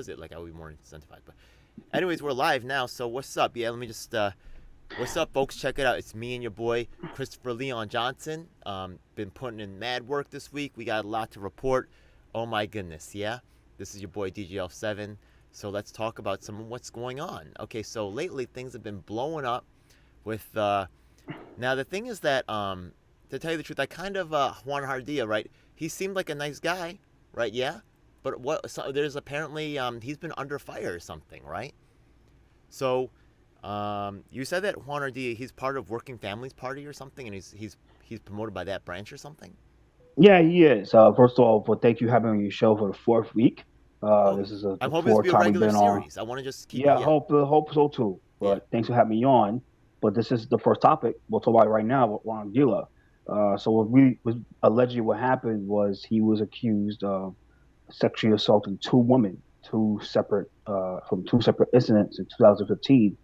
opposite. Like I would be more incentivized. But anyways, we're live now. So what's up? Yeah, let me just. What's up, folks? Check it out. It's me and your boy Christopher Leon Johnson. Been putting in mad work this week. We got a lot to report. Oh my goodness, yeah. This is your boy DGL7. So let's talk about some of what's going on. Okay, so lately things have been blowing up with. Now the thing is that to tell you the truth, I kind of Juan Ardilla, right? He seemed like a nice guy, right? Yeah, but what? So there's apparently he's been under fire or something, right? So you said that Juan Ardilla, he's part of Working Families Party or something, and he's promoted by that branch or something. Yeah, he is. First of all, well, thank you for having me on your show for the fourth week. Oh, This is I'm the hoping this to fourth be a time we've regular been on. series. I want to just keep it. Yeah, Yeah, hope so too. yeah. But thanks for having me on. But this is the first topic we'll talk about right now with Ron Gila. So what we was allegedly what happened was he was accused of sexually assaulting two women, two separate incidents in 2015,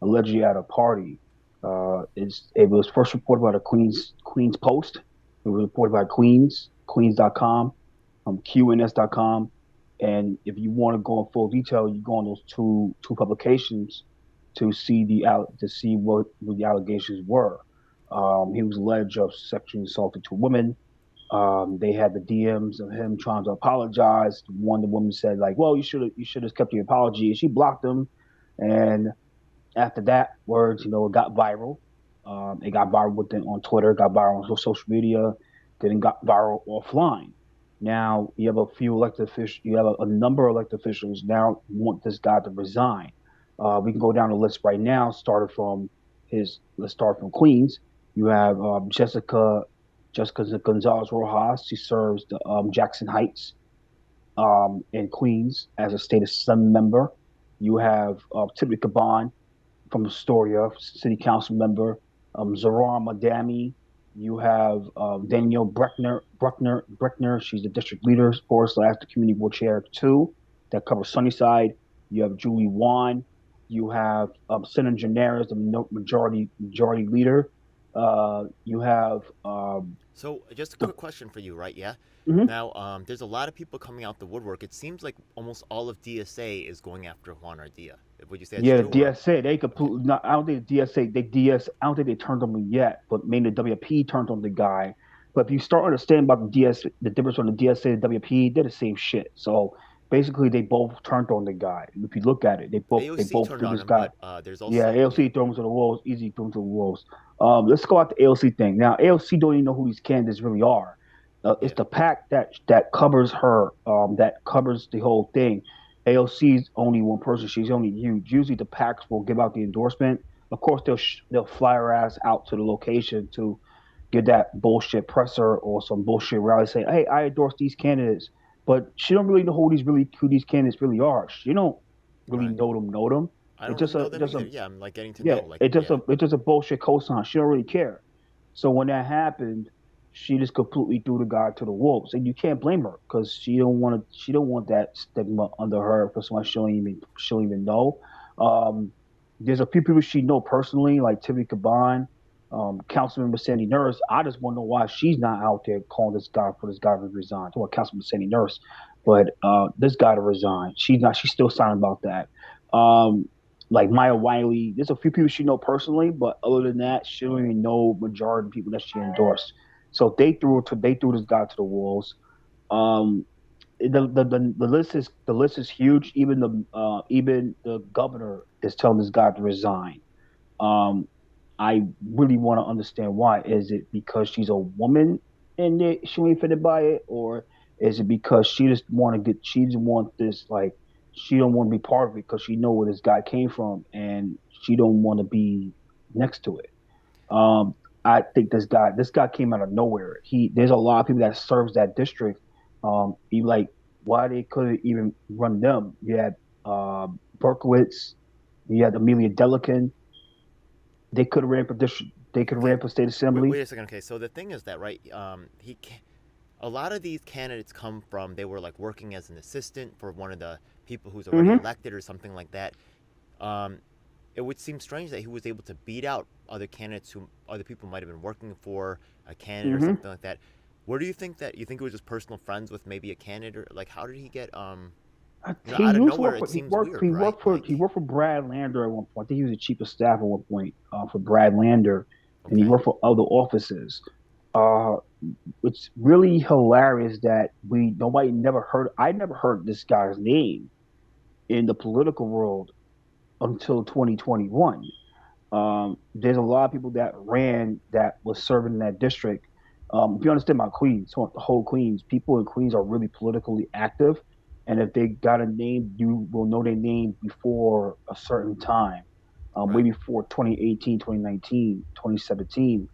allegedly at a party. It was first reported by the Queens Post. It was reported by Queens.com, QNS.com, and if you want to go in full detail, you go on those two publications to see to see what the allegations were. He was alleged of sexually assaulting two women. They had the DMs of him trying to apologize. One, the woman said like, "Well, you should have kept your apology," and she blocked him. And after that, words, it got viral. It got viral within on Twitter, got viral on social media, then it got viral offline. Now you have a few elected officials. You have a number of elected officials now want this guy to resign. We can go down the list right now. Let's start from Queens. You have Jessica Gonzalez Rojas. She serves the Jackson Heights in Queens as a state assembly member. You have Tiffany Caban from Astoria, city council member, Zoran Madami. You have Danielle Breckner. She's the district leader for slash the community board chair too. That covers Sunnyside. You have Julie Juan. You have Senator Janaris, the majority leader. You have So just a the quick question for you, right? Yeah. mhm. Now, there's a lot of people coming out the woodwork. It seems like almost all of DSA is going after Juan Ardilla. Would you say that's Yeah, true or? DSA. They Okay. completely. Not, I don't think DSA. I don't think they turned on me yet, but mainly WP turned on the guy. But if you start understanding about the difference between the DSA and WP, they're the same shit. So basically, they both turned on the guy. If you look at it, they AOC both turned threw on this him, guy. but there's Yeah, also yeah. ALC threw him to the wolves. Easy threw him to the wolves. Let's go out the ALC thing now. ALC don't even know who these candidates really are. It's Yeah. the pack that covers her. That covers the whole thing. AOC is only one person. She's only huge. Usually the packs will give out the endorsement. Of course, they'll fly her ass out to the location to get that bullshit presser or some bullshit rally. Say, hey, I endorse these candidates, but she don't really know who these candidates really are. She don't really Right. know them. I It's don't really just know a them just either. a Yeah, I'm like getting to yeah. know. Like yeah. It's just a bullshit cosign. She don't really care. So when that happened, she just completely threw the guy to the wolves, and you can't blame her because she don't want that stigma under her for someone she don't even know. Um, there's a few people she know personally, like Tiffany Caban, Councilmember Sandy Nurse. I just want to know why she's not out there calling this guy to resign. Well, Councilmember Sandy Nurse, but this guy to resign. She's not. She's still silent about that. Um, like Maya Wiley. There's a few people she know personally, but other than that, she don't even know majority of the people that she endorsed. So they threw this guy to the wolves. Um, the list is huge. Even the governor is telling this guy to resign. Um, I really want to understand why. Is it because she's a woman and she ain't fitted by it, or is it because she just want this like she don't want to be part of it because she know where this guy came from and she don't want to be next to it. Um, I think this guy came out of nowhere. There's a lot of people that serves that district. He like why they couldn't even run them. You had Berkowitz, you had Amelia Delican. They could have ran for district. They could have Okay. ran for state Wait, assembly. wait a second. Okay, so the thing is that right, a lot of these candidates come from they were like working as an assistant for one of the people who's already Mm-hmm. elected or something like that. Um, it would seem strange that he was able to beat out other candidates who other people might have been working for a candidate or Mm-hmm. something like that. Where do you think that you think it was just personal friends with maybe a candidate? Or, like, how did he get? Out He of used to nowhere, work it for. seems weird, right? He Like, worked for Brad Lander at one point. I think he was the chief of staff at one point for Brad Lander, and he okay, worked for other offices. Uh, it's really hilarious that we nobody never heard. I never heard this guy's name in the political world until 2021. There's a lot of people that ran that was serving in that district. If you understand about Queens, so the whole Queens, people in Queens are really politically active, and if they got a name, you will know their name before a certain time, way right. before 2018, 2019, 2017.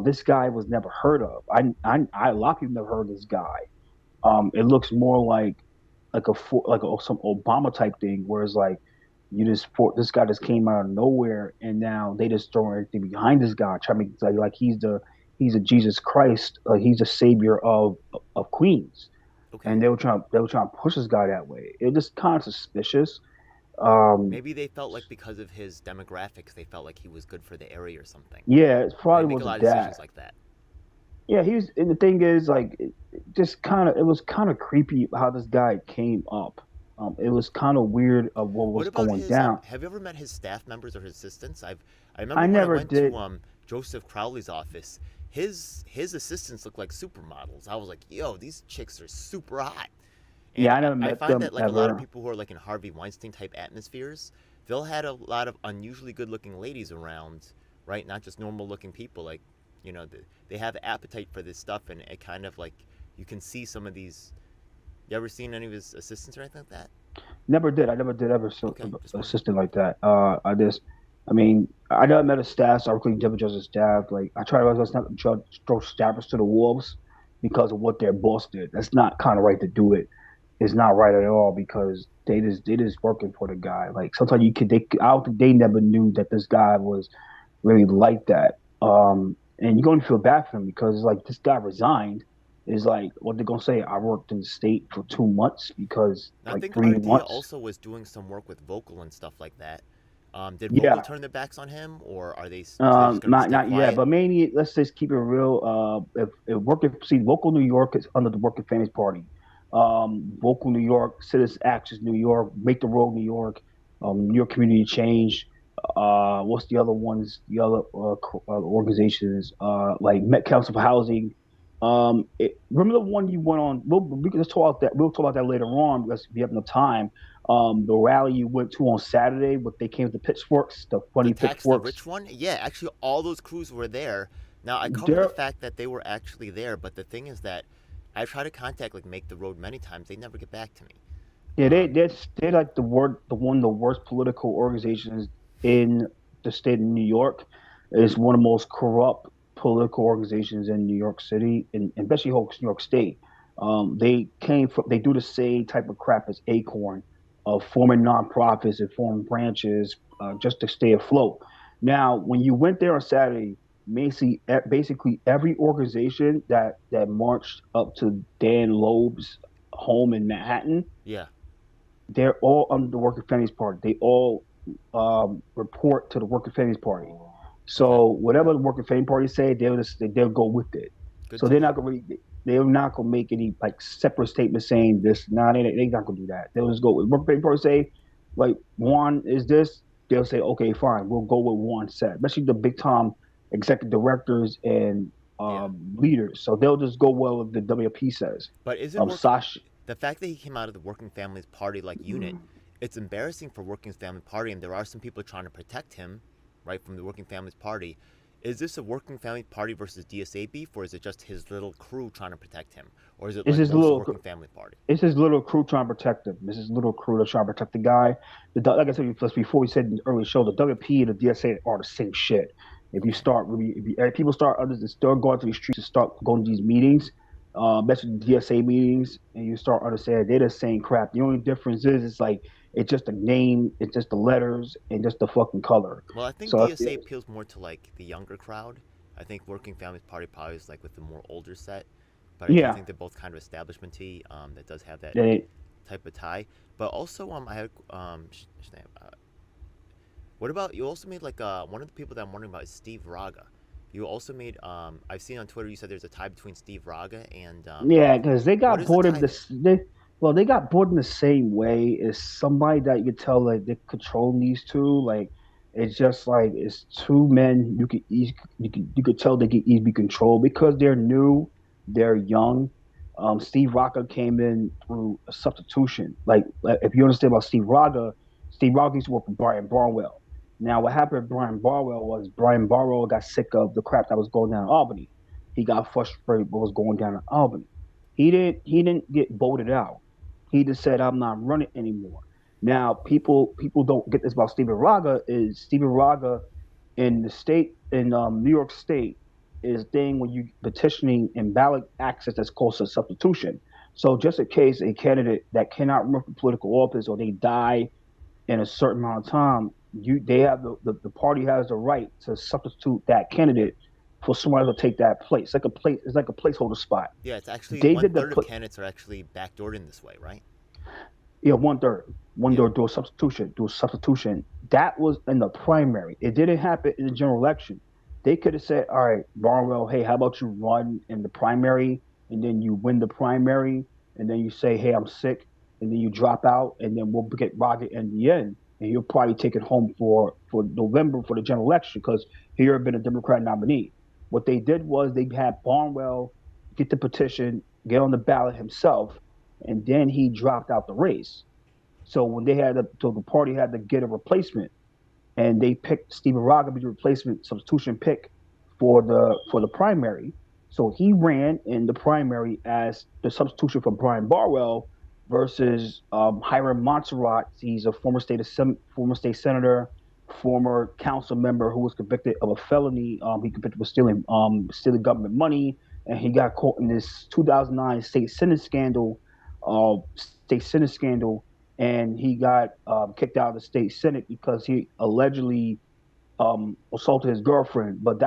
This guy was never heard of. A lot of people never heard of this guy. It looks more like some Obama type thing, where it's like you just for this guy just came out of nowhere, and now they just throw everything behind this guy, try to make it like he's a Jesus Christ, he's a savior of Queens, and Okay. they were trying to push this guy that way. It just kind of suspicious. Um, Maybe they felt like because of his demographics, they felt like he was good for the area or something. yeah, it They probably make a wasn't lot of that. decisions like that. Yeah, and the thing is, like, just kind of, it was kind of creepy how this guy came up. It was kind of weird of what What was about going his? down. Have you ever met his staff members or his assistants? I remember I when I never went to did. Joseph Crowley's office. His assistants look like supermodels. I was like, yo, these chicks are super hot. And Yeah, I never I met find them that like a lot of ever. people who are like in Harvey Weinstein type atmospheres, they'll had a lot of unusually good looking ladies around, right? Not just normal looking people. Like, they have appetite for this stuff, and it kind of like you can see some of these. You ever seen any of his assistants or anything like that? Never did. I never did ever Okay, just wondering. assistant like that. I mean, I never met a staff, so I really never judge a staff. Like, I try to let's not judge, throw staffers to the wolves because of what their boss did. That's not kind of right to do it. It's not right at all because they just working for the guy. Like sometimes I don't think they never knew that this guy was really like that. And you're going to feel bad for him because it's like this guy resigned. Is like what they're gonna say. I worked in the state for 2 months because I like think three Ardilla months. also was doing some work with Vocal and stuff like that. Did Vocal Yeah, turn their backs on him, or are they just gonna stay not yet, quiet? but mainly let's just keep it real. If working see Vocal New York is under the Working Families Party. Vocal New York, Citizens Actions New York, Make the Road New York, New York Community Change. What's the other ones? The other organizations like Met Council for Housing. Remember the one you went on? We can just talk about that. We'll talk about that later on. Let's if you have enough time. The rally you went to on Saturday, but they came with the pitchforks, the The funny tax the pitchforks. rich one? Yeah, actually, all those crews were there. Now I covered the They're fact that they were actually there, but the thing is that I tried to contact like Make the Road many times. They never get back to me. yeah, Um, they're like the one of the worst political organizations in the state of New York. It's one of the most corrupt political organizations in New York City, and especially whole New York State. They do the same type of crap as Acorn, of forming nonprofits and forming branches just to stay afloat. Now, when you went there on Saturday, basically every organization that marched up to Dan Loeb's home in Manhattan, yeah. they're all under the Working Families Party. They all report to the Working Families Party. Okay. So whatever the Working Family Party say, they'll go with it. Good So to they're not know. gonna really, they're not gonna make any like separate statements saying this. Nah, they're not gonna do that. They'll just go with Working Family Party say like Juan is this. They'll say okay, fine, we'll go with Juan said. Especially the big time executive directors and Yeah. leaders. So they'll just go well with the WP says. But isn't working Sash. the fact that he came out of the Working Families Party like unit? It's embarrassing for Working Family Party, and there are some people trying to protect him, right, from the Working Families Party. Is this a Working Family Party versus DSA beef, or is it just his little crew trying to protect him, or is it It's like his most little Working Family Party? It's his little crew trying to protect him. It's his little crew that's trying to protect the guy. Like I said before, we said in the early show, the WP and the DSA are the same shit. If you Okay. start really, if people start start going to these streets and start going to these meetings, especially DSA meetings, and you start understanding they're the same crap. The only difference is it's like it's just a name, it's just the letters, and just the fucking color. Well, I think So DSA appeals more to like the younger crowd. I think Working Families Party probably is like with the more older set, but I do yeah, think they're both kind of establishmenty. That does have that they, type of tie. But also, I had what about you? Also made like one of the people that I'm wondering about is Steve Raga. You also made I've seen on Twitter you said there's a tie between Steve Raga and yeah, because they what got is the bored of tie there? this. Well, they got bored in the same way. It's somebody that you could tell like they control these two. Like it's just like it's two men you could tell they can easily be controlled because they're new, they're young. Steve Rocca came in through a substitution. Like if you understand about Steve Rocca used to work for Brian Barwell. Now what happened with Brian Barwell was Brian Barwell got sick of the crap that was going down in Albany. He got frustrated with what was going down in Albany. He didn't get voted out. He just said, "I'm not running anymore." Now, people don't get this about Stephen Raga. Is Stephen Raga in the state in New York State is thing when you petitioning and ballot access that's called a substitution. So just in case a candidate that cannot run for political office or they die in a certain amount of time, they have the party has the right to substitute that candidate for someone to take that place. It's like a placeholder spot. Yeah, it's actually They one did the third of candidates are actually backdoored in this way, right? Yeah, one third. One Yeah. third do a substitution. Do a substitution. That was in the primary. It didn't happen in the general election. They could have said, "All right, Barnwell, hey, how about you run in the primary, and then you win the primary, and then you say, hey, I'm sick, and then you drop out, and then we'll get Rocket in the end, and you'll probably take it home for November for the general election because he had been a Democrat nominee." What they did was they had Barnwell get the petition, get on the ballot himself, and then he dropped out the race. So when so the party had to get a replacement, and they picked Stephen Raga to be the replacement substitution pick for the primary. So he ran in the primary as the substitution for Brian Barwell versus Hiram Montserrat. He's a former state senator, former council member who was convicted of a felony. He convicted of stealing government money, and he got caught in this 2009 state senate scandal, and he got kicked out of the state senate because he allegedly assaulted his girlfriend, but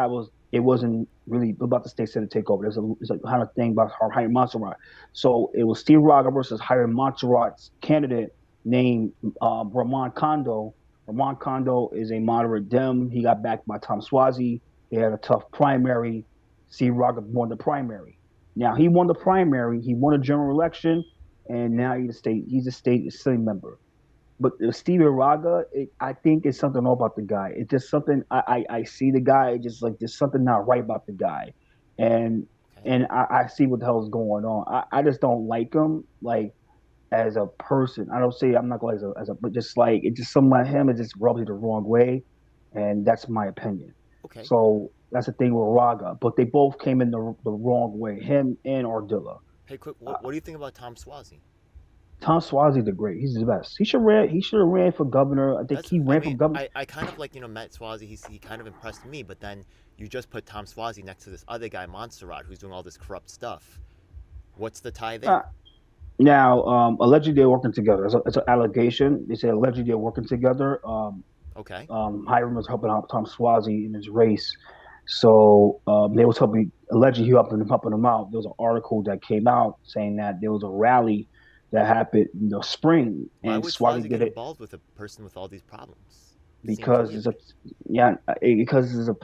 it wasn't really about the state senate takeover. There's a kind of thing about Hiram Montserrat. So it was Steve Raga versus Hiram Montserrat's candidate named Ramon Kondo. Ramon Kondo is a moderate Dem. He got backed by Tom Swazi. They had a tough primary. Steve Raga won the primary. Now he won the primary. He won a general election, and now he's a state assembly member. But Steven Raga, I think it's something all about the guy. It's just something I see the guy just like there's something not right about the guy, and Okay. I see what the hell is going on. I just don't like him like as a person. I don't say I'm not going but just like it just something like him it just rubs me the wrong way, and that's my opinion. Okay. So that's the thing with Raga. But they both came in the wrong way. Him and Ardilla. Hey, quick, Uh, what do you think about Tom Swazi? Tom Swazi the great. He's the best. He should have ran for governor. I think That's he I ran for mean governor. I kind of like Matt Swazi. He kind of impressed me, but then you just put Tom Swazi next to this other guy Montserrat who's doing all this corrupt stuff. What's the tie there? Uh, Now, allegedly they're working together. It's an allegation. They say allegedly they're working together. Okay. Hiram was helping out Tom Swazi in his race, so they was helping. Allegedly, he helping him out. There was an article that came out saying that there was a rally that happened in the spring, Why and would Swazi Swazi get did it involved with a person with all these problems? Seems because it's weird. a yeah because it's a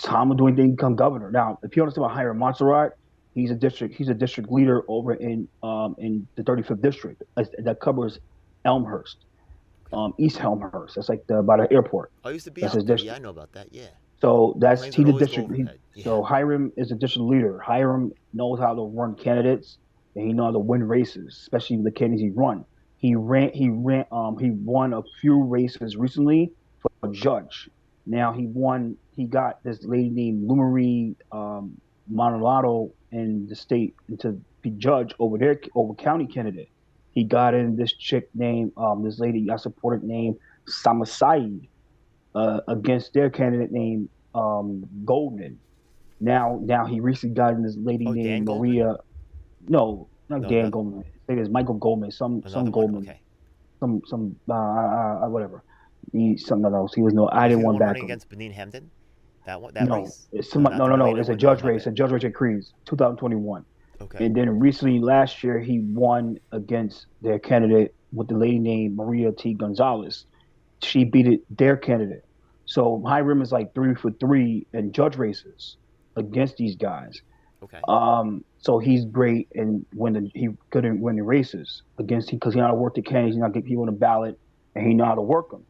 Tom will do anything to become governor. Now, if you understand about Hiram Montserrat, he's a district leader over in the 35th district that covers Elmhurst, Okay. East Elmhurst. That's like by the airport. I used to be That's his out there. Yeah, I district. know about that. Yeah. So that's Planes would he's a always go district. overhead. Yeah. So Hiram is a district leader. Hiram knows how to run candidates, and he knows how to win races, especially the candidates he run. He won a few races recently for judge. Now he won. He got this lady named Lumarie Monolato in the state to be judge over county candidate. He got in this chick named this lady I supported named Sama Saeed against their candidate named Goldman. Now he recently got in this lady Oh, Dan named Goldman? Maria. No, not No, Dan no, Goldman. I think it's Michael Goldman. Some another one. Goldman. Okay. Some whatever. He something else. He was no. I Was he didn't the want one back running him. against Benin Hamden? That one, that No, race? it's No, some, not no the no no. Laredo It's a one. No, judge my race. bad. A judge race at Creeds, 2021. Okay. And then recently, last year, he won against their candidate with the lady named Maria T. Gonzalez. She beat their candidate. So Hiram is like 3 for 3 in judge races against these guys. Okay. So he's great and he couldn't win the races against him because he know how to work the candidates, he know how to get people on the ballot, and he know how to work them.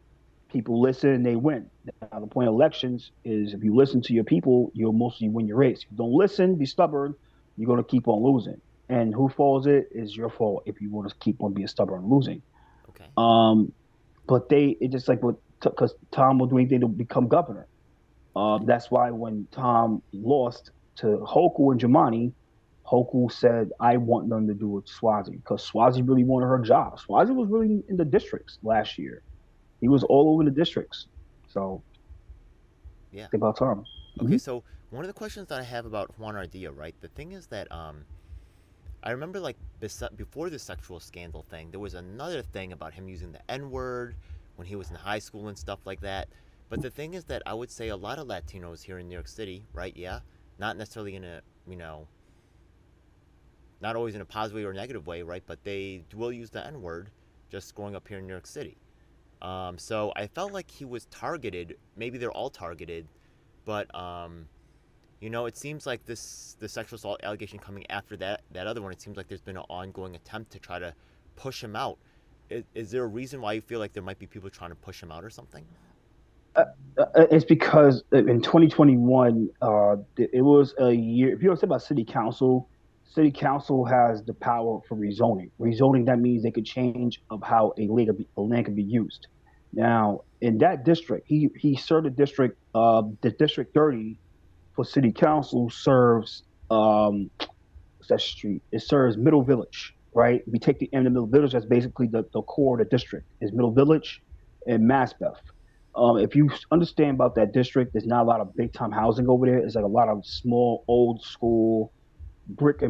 People listen and they win. Now the point of elections is if you listen to your people, you'll mostly win your race. If you don't listen, be stubborn, you're gonna keep on losing. And who falls it is your fault if you want to keep on being stubborn and losing. Okay. Um, but it just like what because Tom will do anything to become governor. Okay. That's why when Tom lost to Hoku and Jamani, Hoku said, I want them to do with Swazi because Swazi really wanted her job. Swazi was really in the districts last year. He was Right. all over the districts. So Yeah. think about Tom. Okay. Mm-hmm. So one of the questions that I have about Juan Ardilla, right? The thing is that I remember like before the sexual scandal thing, there was another thing about him using the N word when he was in high school and stuff like that. But the thing is that I would say a lot of Latinos here in New York City, right? Yeah, not necessarily in a not always in a positive way or negative way, right? But they will use the N word just growing up here in New York City. So I felt like he was targeted. Maybe they're all targeted, but it seems like the sexual assault allegation coming after that other one. It seems like there's been an ongoing attempt to try to push him out. Is there a reason why you feel like there might be people trying to push him out or something? It's because in 2021, it was a year. If you don't say about city council has the power for rezoning. Rezoning, that means they could change of how a land can be used. Now, in that district, he served the district 30 for city council serves what's that street? It serves Middle Village, right? We take the end of Middle Village, that's basically the core of the district, is Middle Village and Maspeth. If you understand about that district, there's not a lot of big time housing over there. It's like a lot of small, old school, brick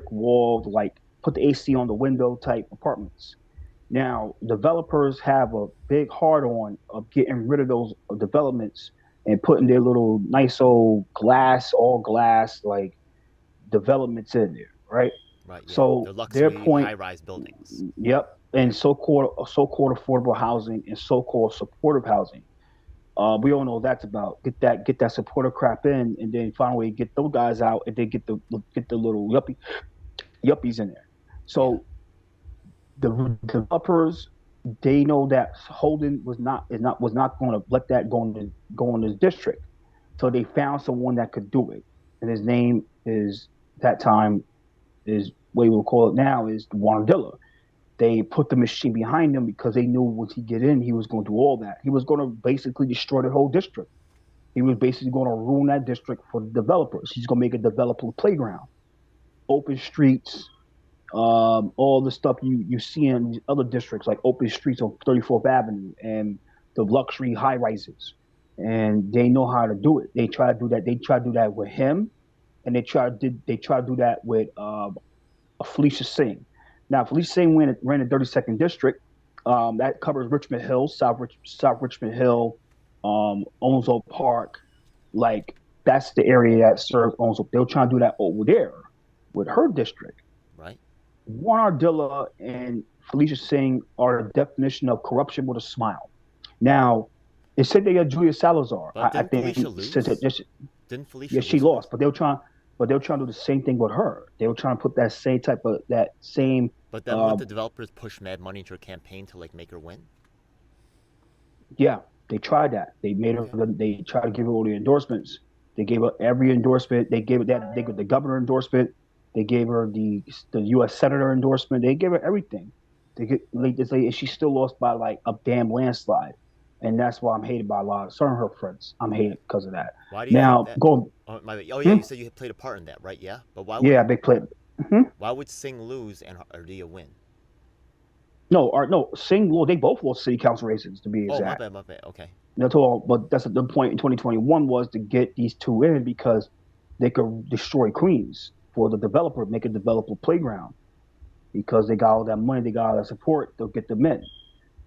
walled, like put the AC on the window type apartments. Now, developers have a big hard on of getting rid of those developments and putting their little nice old all glass, like developments in there, right? Right. Yeah. So They're their luxury point, high-rise buildings. yep, and so-called affordable housing and so-called supportive housing. We all know what that's about. Get that supportive crap in, and then finally get those guys out, and then get the little yuppies in there. Yeah. So the developers, they know that Holden was not going to let that go in his district. So they found someone that could do it, and his name is that time is what we will call it now is Wanadilla. They put the machine behind him because they knew once he get in, he was going to do all that. He was going to basically destroy the whole district. He was basically going to ruin that district for the developers. He's going to make a developer playground, open streets, all the stuff you see in other districts like open streets on 34th Avenue and the luxury high rises. And they know how to do it. They try to do that. They try to do that with him, and they try to do that with Felicia Singh. Now, Felicia Singh ran the 32nd district. That covers Richmond Hill, South Richmond Hill, Onslow Park. Like that's the area that serves Onslow. They're trying to do that over there with her district. Right. Juan Ardilla and Felicia Singh are the definition of corruption with a smile. Now, it said they got Julia Salazar. But I didn't Felicia think said that lose? just Didn't yeah, Felicia she lose with? lost, but they were trying to do the same thing with her. They were trying to put that same But then uh wouldn't the developers push mad money into her campaign to like make her win? yeah, they tried that. They made her Okay. they tried to give her all the endorsements. They gave her every endorsement. They gave the governor endorsement. They gave her the US Senator endorsement. They gave her everything. They say she still lost by like a damn landslide. And that's why I'm hated by a lot of some of her friends. I'm hated because of that. Why do you think Now that? going Oh my. Oh yeah, hmm? you said you played a part in that, right? Yeah. But Yeah, big play. Hmm. why would Singh lose and Ardilla win? No, Singh, well, they both lost city council races to be Oh my exact. bad, my bad. Okay. That's all. But that's the point in 2021 was to get these two in because they could destroy Queens for the developer, make a developer playground because they got all that money, they got all that support, they'll get them in.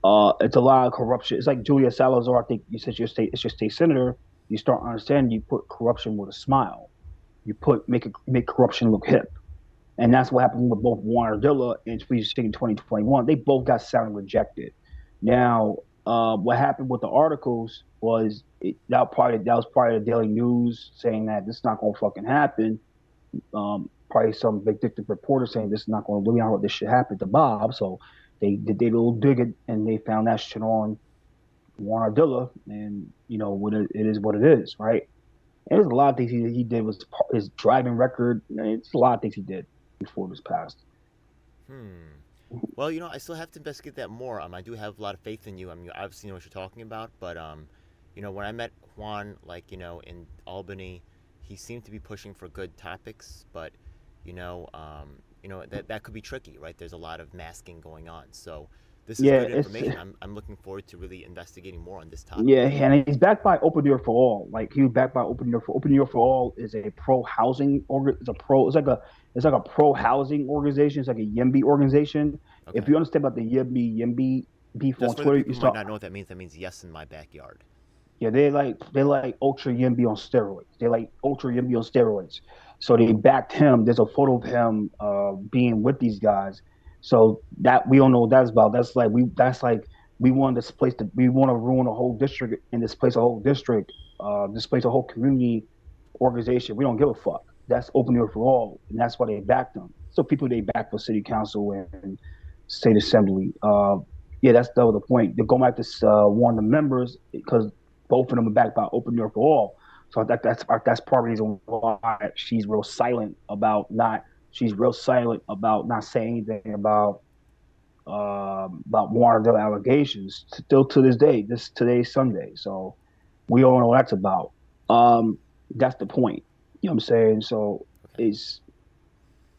It's a lot of corruption. It's like Julia Salazar. I think you said it's your state senator. You start understanding. You put corruption with a smile. Make corruption look hip, and that's what happened with both Warren Ardilla and Squeeze Stick in 2021. They both got soundly rejected. Now, what happened with the articles was that was part of the Daily News saying that this is not going to fucking happen. Probably some vindictive reporter saying this is not going to really how this shit happened to Bob. So they did their little digging and they found that shit on Juan Ardilla, and what it is what it is, right? And there's a lot of things he did was his driving record. It's a lot of things he did before this passed. Hmm. Well, I still have to investigate that more. I do have a lot of faith in you. I mean, you obviously know what you're talking about, but when I met Juan, like, in Albany, he seemed to be pushing for good topics, but that could be tricky, right? There's a lot of masking going on. So this is Yeah, good information. I'm looking forward to really investigating more on this topic. yeah, and he's backed by Open Door for All. Like he was backed by Open Door for Open Door for All is a pro housing it's like a pro housing organization. It's like a YIMBY organization. If Okay. you understand about the YIMBY beef on Just for the Twitter, people you who might start not know what that means, yes in my backyard. yeah, they like ultra YIMBY on steroids. They like ultra YIMBY on steroids. So they backed him. There's a photo of him being with these guys. So that we don't know what that's about. We want this place to we want to ruin a whole district and displace a whole district, displace a whole community organization. We don't give a fuck. That's open door for all, and that's why they backed them. So people they back for city council and state assembly. Yeah, that's the point. They go back to one of the members because both of them are backed by Open Door for All. So that's part of the reason why she's real silent about not saying anything about one of the allegations still to this day. Today's Sunday, so we all know what that's about. That's the point. You know what I'm saying? So Okay. it's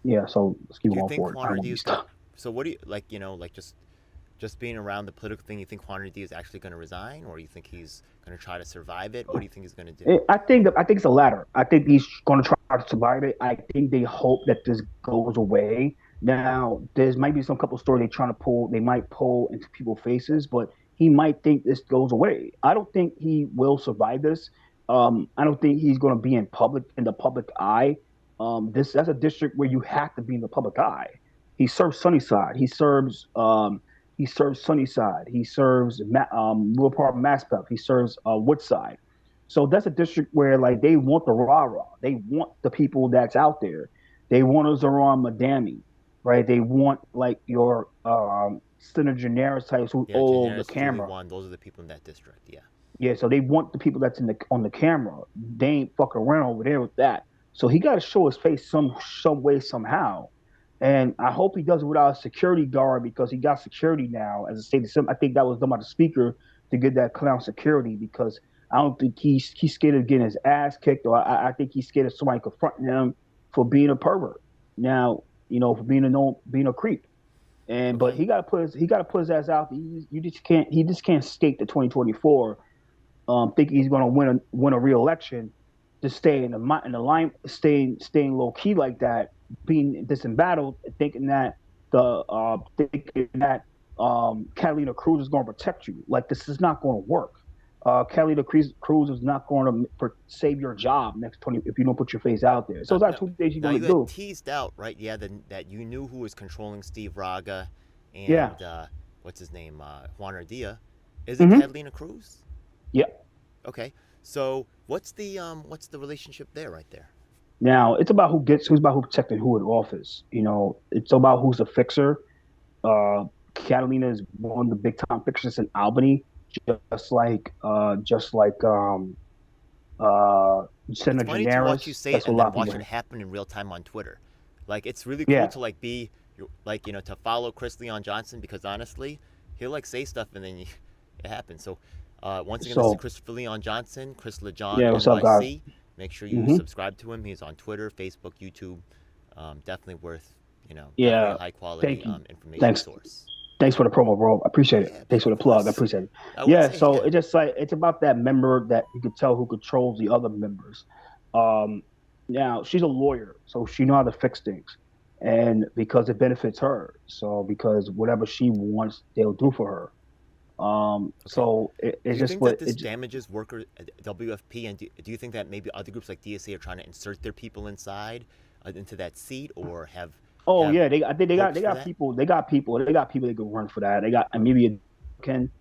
yeah. So let's keep Do you going think forward. I Juan don't want to be Ardilla is going? stuck. So what do you like? Like just being around the political thing. You think Juan Ardilla is actually going to resign, or you think he's going to try to survive it? What do you think he's going to do? I think it's the latter. I think he's going to try to survive it. I think they hope that this goes away. Now, there's might be some couple stories they're trying to pull. They might pull into people's faces, but he might think this goes away. I don't think he will survive this. I don't think he's going to be in the public eye. That's a district where you have to be in the public eye. He serves Sunnyside. He serves Sunnyside. He serves Little Park Maspeth. He serves Woodside. So that's a district where like they want the rah rah. They want the people that's out there. They want us around Madami, right? They want like your Senator Generis types who Yeah, hold the Daenerys, Julie camera. Wan, those are the people in that district. Yeah. Yeah, so they want the people that's in the on the camera. They ain't fucking around over there with that. So he got to show his face some way somehow, and I hope he does it without a security guard because he got security now. As I say, I think that was done by the speaker to get that clown security because I don't think he's scared of getting his ass kicked, or I think he's scared of somebody confronting him for being a pervert. Now, for being a creep. And but Okay. he got to put his ass out. He just can't skate to 2024 thinking he's going to win a re-election, to stay in the line, staying low key like that, being disembattled, thinking that Catalina Cruz is going to protect you. Like this is not going to work. Catalina Cruz is not going to save your job next 20 if you don't put your face out there. So Now, that's now, two things you're now going you to had do. teased out, right? Yeah, that you knew who was controlling Steve Raga, Yeah. and what's his name, Juan Ardilla. Is it Mm-hmm. Catalina Cruz? Yeah. Okay. So what's the relationship there, right there? Now who's about who protecting who in office. It's about who's the fixer. Uh, Catalina is one of the big time fixers in Albany, just like uh, It's Senator funny to watch you Generis. say it That's what a and lot then of watch people. it happen in real time on Twitter. Like it's really cool Yeah. to like be like to follow Chris Leon Johnson because honestly, he'll like say stuff and then it happens. So once again, this is So Christopher Leon Johnson, Chris LeJohn yeah, what's up, guys? NYC. Make sure you Hmm. subscribe to him. He's on Twitter, Facebook, YouTube. Definitely worth definitely a Yeah. high quality Thank you. information Thanks. source. Thanks for the promo, bro. I appreciate it. Yeah, Thanks for of the plug. I course. appreciate it. I would Yeah. say So yeah. it's just like it's about that member that you could tell who controls the other members. Um, Now she's a lawyer, so she know how to fix things, and because it benefits her. So because whatever she wants, they'll do for her. Okay. So Do it's you just think that what this it. damages worker WFP, and do you think that maybe other groups like DSA are trying to insert their people inside into that seat, or Oh have yeah, I think they got hopes they for got that? people they got people they got people that can run for that. They got and maybe a can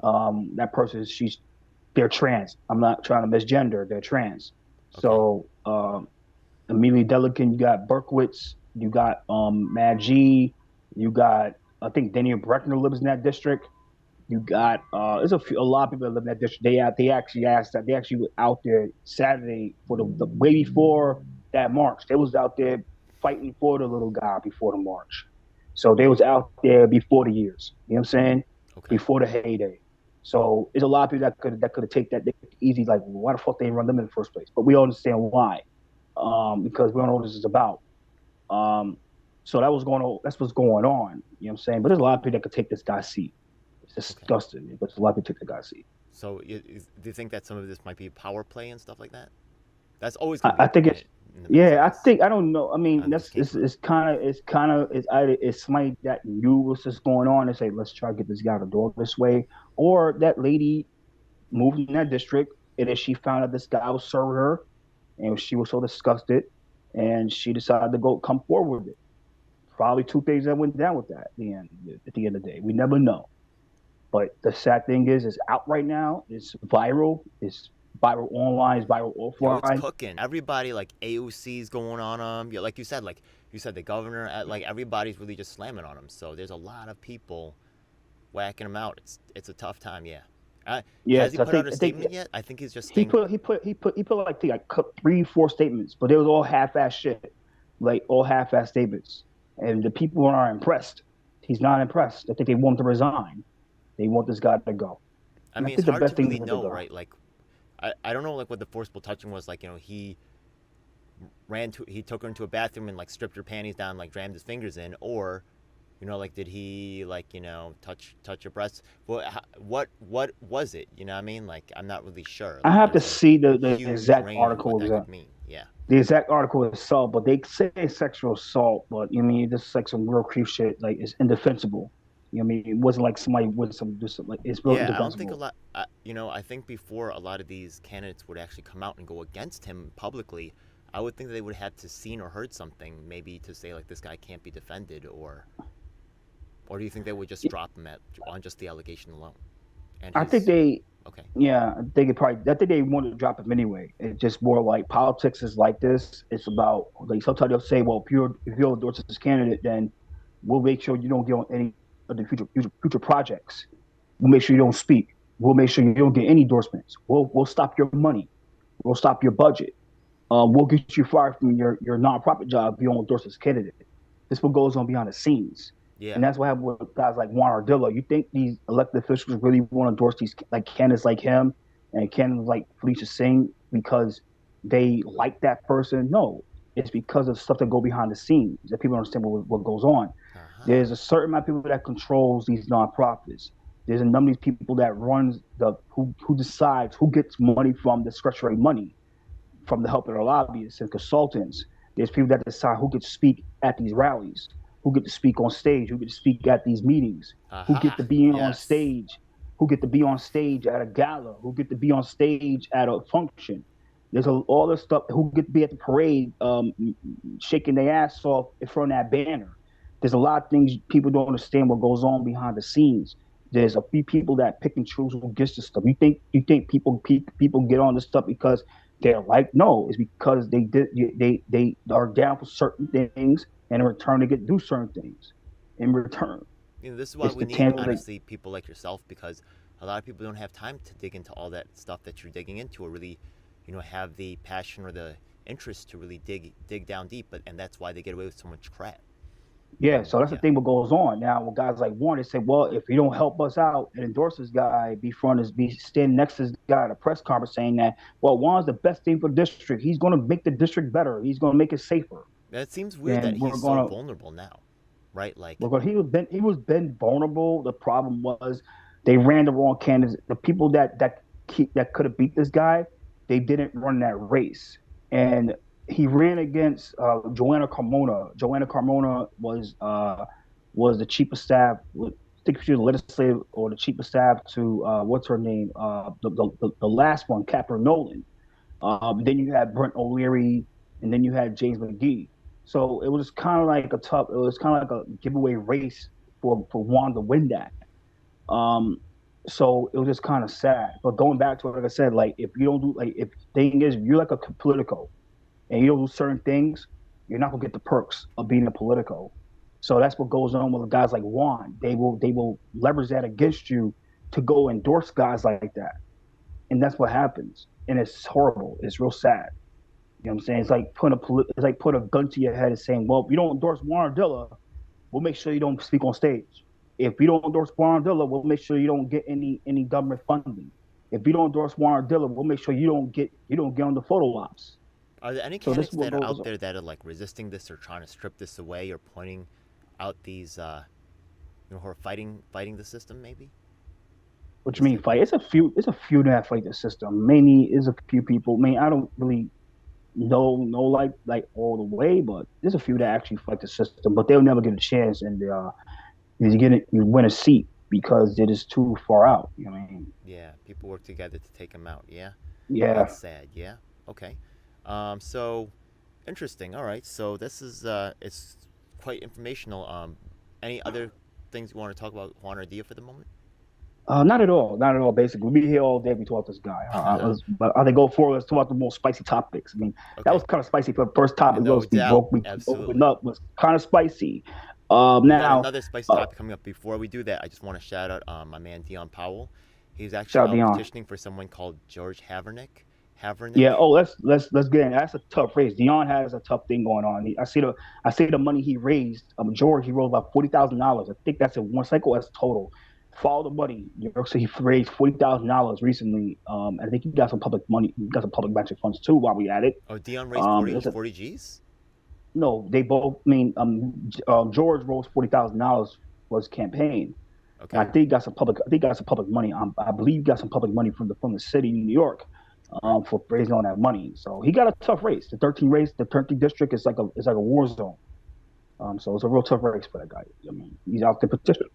that person they're trans. I'm not trying to misgender. They're trans. Okay. So Amelia Delican, you got Berkowitz, you got Mad G, you got I think Daniel Breckner lives in that district. You got there's a lot of people that live in that district. They actually asked that they actually were out there Saturday for the way before that march. They was out there fighting for the little guy before the march. So they was out there before the years. You know what I'm saying? Okay. Before the heyday. So there's a lot of people that could have taken that easy. Like, why the fuck they run them in the first place? But we all understand why. Because we don't know what this is about. Um, so that was going on. That's what's going on. You know what I'm saying? But there's a lot of people that could take this guy's seat. It's Okay. disgusting, but there's a lot of people take the guy's seat. So do you think that some of this might be power play and stuff like that? That's always going I, to be I think in it's it in the mix, I yeah. I guess. think I don't know. I mean, I'm that's just came from. it's either it's somebody that knew what's just going on and say let's try to get this guy out the door this way, or that lady moved in that district and then she found out this guy was serving her and she was so disgusted and she decided to go come forward with it. Probably two things that went down with that at the end of the day. We never know. But the sad thing is, it's out right now. It's viral. It's viral online. It's viral Yo, it's offline. cooking. Everybody like AOC's going on him. Yeah, like you said, the governor, like everybody's really just slamming on him. So there's a lot of people whacking him out. It's a tough time. Yeah. Has he Yes, put out a I think statement yet? I think he's just he staying. put like three, four statements, but they was all half-ass shit, like all half-ass statements, and the people aren't impressed. He's not impressed. I think they want him to resign. They want this guy to go, I and I mean, it's think the hard to best thing really is to know, go. right? Like, I don't know like what the forcible touching was. Like, he he took her into a bathroom and like stripped her panties down, like jammed his fingers in, or like did he like touch her breasts? What was it? You know what I mean? Like, I'm not really sure. I Like, have to there's a see the huge exact range of what article that could mean. Yeah. the exact article itself, but they say sexual assault, but you know, this is like some real creep shit, like it's indefensible. You know what I mean? It wasn't like somebody with some just like it's real Yeah, I don't think a indefensible. lot. I think before a lot of these candidates would actually come out and go against him publicly, I would think that they would have to seen or heard something, maybe to say like this guy can't be defended, or do you think they would just drop him at on just the allegation alone? And I think his they, okay, yeah, I think they wanted to drop him anyway. It's just more like politics is like this. It's about like sometimes they'll say, well, if you're endorse this candidate, then we'll make sure you don't get on any of the future projects. We'll make sure you don't speak. We'll make sure you don't get any endorsements. We'll stop your money. We'll stop your budget. We'll get you fired from your nonprofit job if you don't endorse this candidate. This is what goes on behind the scenes. yeah, And that's what happened with guys like Juan Ardilla. You think these elected officials really want to endorse these like candidates like him and candidates like Felicia Singh because they like that person? No, it's because of stuff that go behind the scenes that people understand what goes on. uh huh, There's a certain amount of people that controls these nonprofits. There's a number of these people that runs who decides who gets money from discretionary money from the help of their lobbyists and consultants. There's people that decide who gets to speak at these rallies, who get to speak on stage, who get to speak at these meetings, who get aha, to be on yes, stage, who get to be on stage at a gala, who get to be on stage at a function. There's all this stuff. Who get to be at the parade, shaking their ass off in front of that banner. There's a lot of things people don't understand what goes on behind the scenes. There's a few people that pick and choose who gets the stuff. You think people get on this stuff because they're like no, it's because they are down for certain things, and in return they get to do certain things. In return, this is why it's we the need tangible. honestly people like yourself, because a lot of people don't have time to dig into all that stuff that you're digging into, or really, have the passion or the interest to really dig down deep. But and that's why they get away with so much crap. Yeah, And so that's the yeah, thing what goes on now. With guys like Warren, they say, well, if you don't help us out and endorse this guy, be standing next to this guy at a press conference saying that, well, Warren's the best thing for the district. He's going to make the district better. He's going to make it safer. it seems weird that Then he's so vulnerable now, right? Like, he was been vulnerable. The problem was they ran the wrong candidates. The people that could have beat this guy, they didn't run that race, and he ran against Joanna Carmona. Joanna Carmona was the chief of staff. I think she was legislative or the chief of staff to what's her name? The last one, Catherine Nolan. Then you had Brent O'Leary, and then you had James McGee. So it was kind of like a tough. It was kind of like a giveaway race for Juan to win that. Um, so it was just kind of sad. But going back to what like I said, like if you don't do like if thing is if you're like a Politico, and you don't do certain things, you're not gonna get the perks of being a politico. So that's what goes on with guys like Juan. They will leverage that against you to go endorse guys like that, and that's what happens. And it's horrible. It's real sad. You know what I'm saying? It's like put a gun to your head and saying, well, if you don't endorse Juan Ardilla, we'll make sure you don't speak on stage. If you don't endorse Juan Ardilla, we'll make sure you don't get any government funding. If you don't endorse Juan Ardilla, we'll make sure you don't get on the photo ops. Are there any So this candidates is what that are goes out on. there that are like resisting this or trying to strip this away or pointing out these, who are fighting the system? Maybe What you these mean type fight? of. It's a few that fight the system. Mainly is a few people. I mean, I don't really know like all the way, but there's a few that Right. actually fight the system, but they'll never get a chance, and you win a seat because it is too far out. You know what I mean? Yeah, people work together to take him out. Yeah, that's Yeah. sad. Yeah. Okay. So interesting. All right. So this is it's quite informational. Any other things you want to talk about Juan Ardilla for the moment? Not at all. Not at all. Basically, we'll be here all day. We talk to this guy. But I think go forward. Let's talk about the most spicy topics. I mean, that was Okay. kind of spicy for the first topic. No We doubt. broke. We opened Absolutely. up. Was kind of spicy. We got Now, another spicy uh, topic coming up. Before we do that, I just want to shout out my man Dion Powell. He's actually shout out out Dion. petitioning for someone called George Havernick. Havernick. Yeah. Oh, let's get in. That's a tough race. Dion has a tough thing going on. I see the money he raised. George he raised about $40,000. I think that's in one cycle. That's total. Follow the money. New York City raised $40,000 recently. I think he got some public money. He got some public matching funds too. While we at it, Oh, Dion raised 40 it's a 40 G's. no. They both. I mean, George rose $40,000 for his campaign, and I Okay. think he got some public. I think he got some public money. I believe he got some public money from the city of New York, Right. for raising all that money. So he got a tough race. The 13th district is like a war zone. So it's a real tough race for that guy. I mean, he's out there petitioning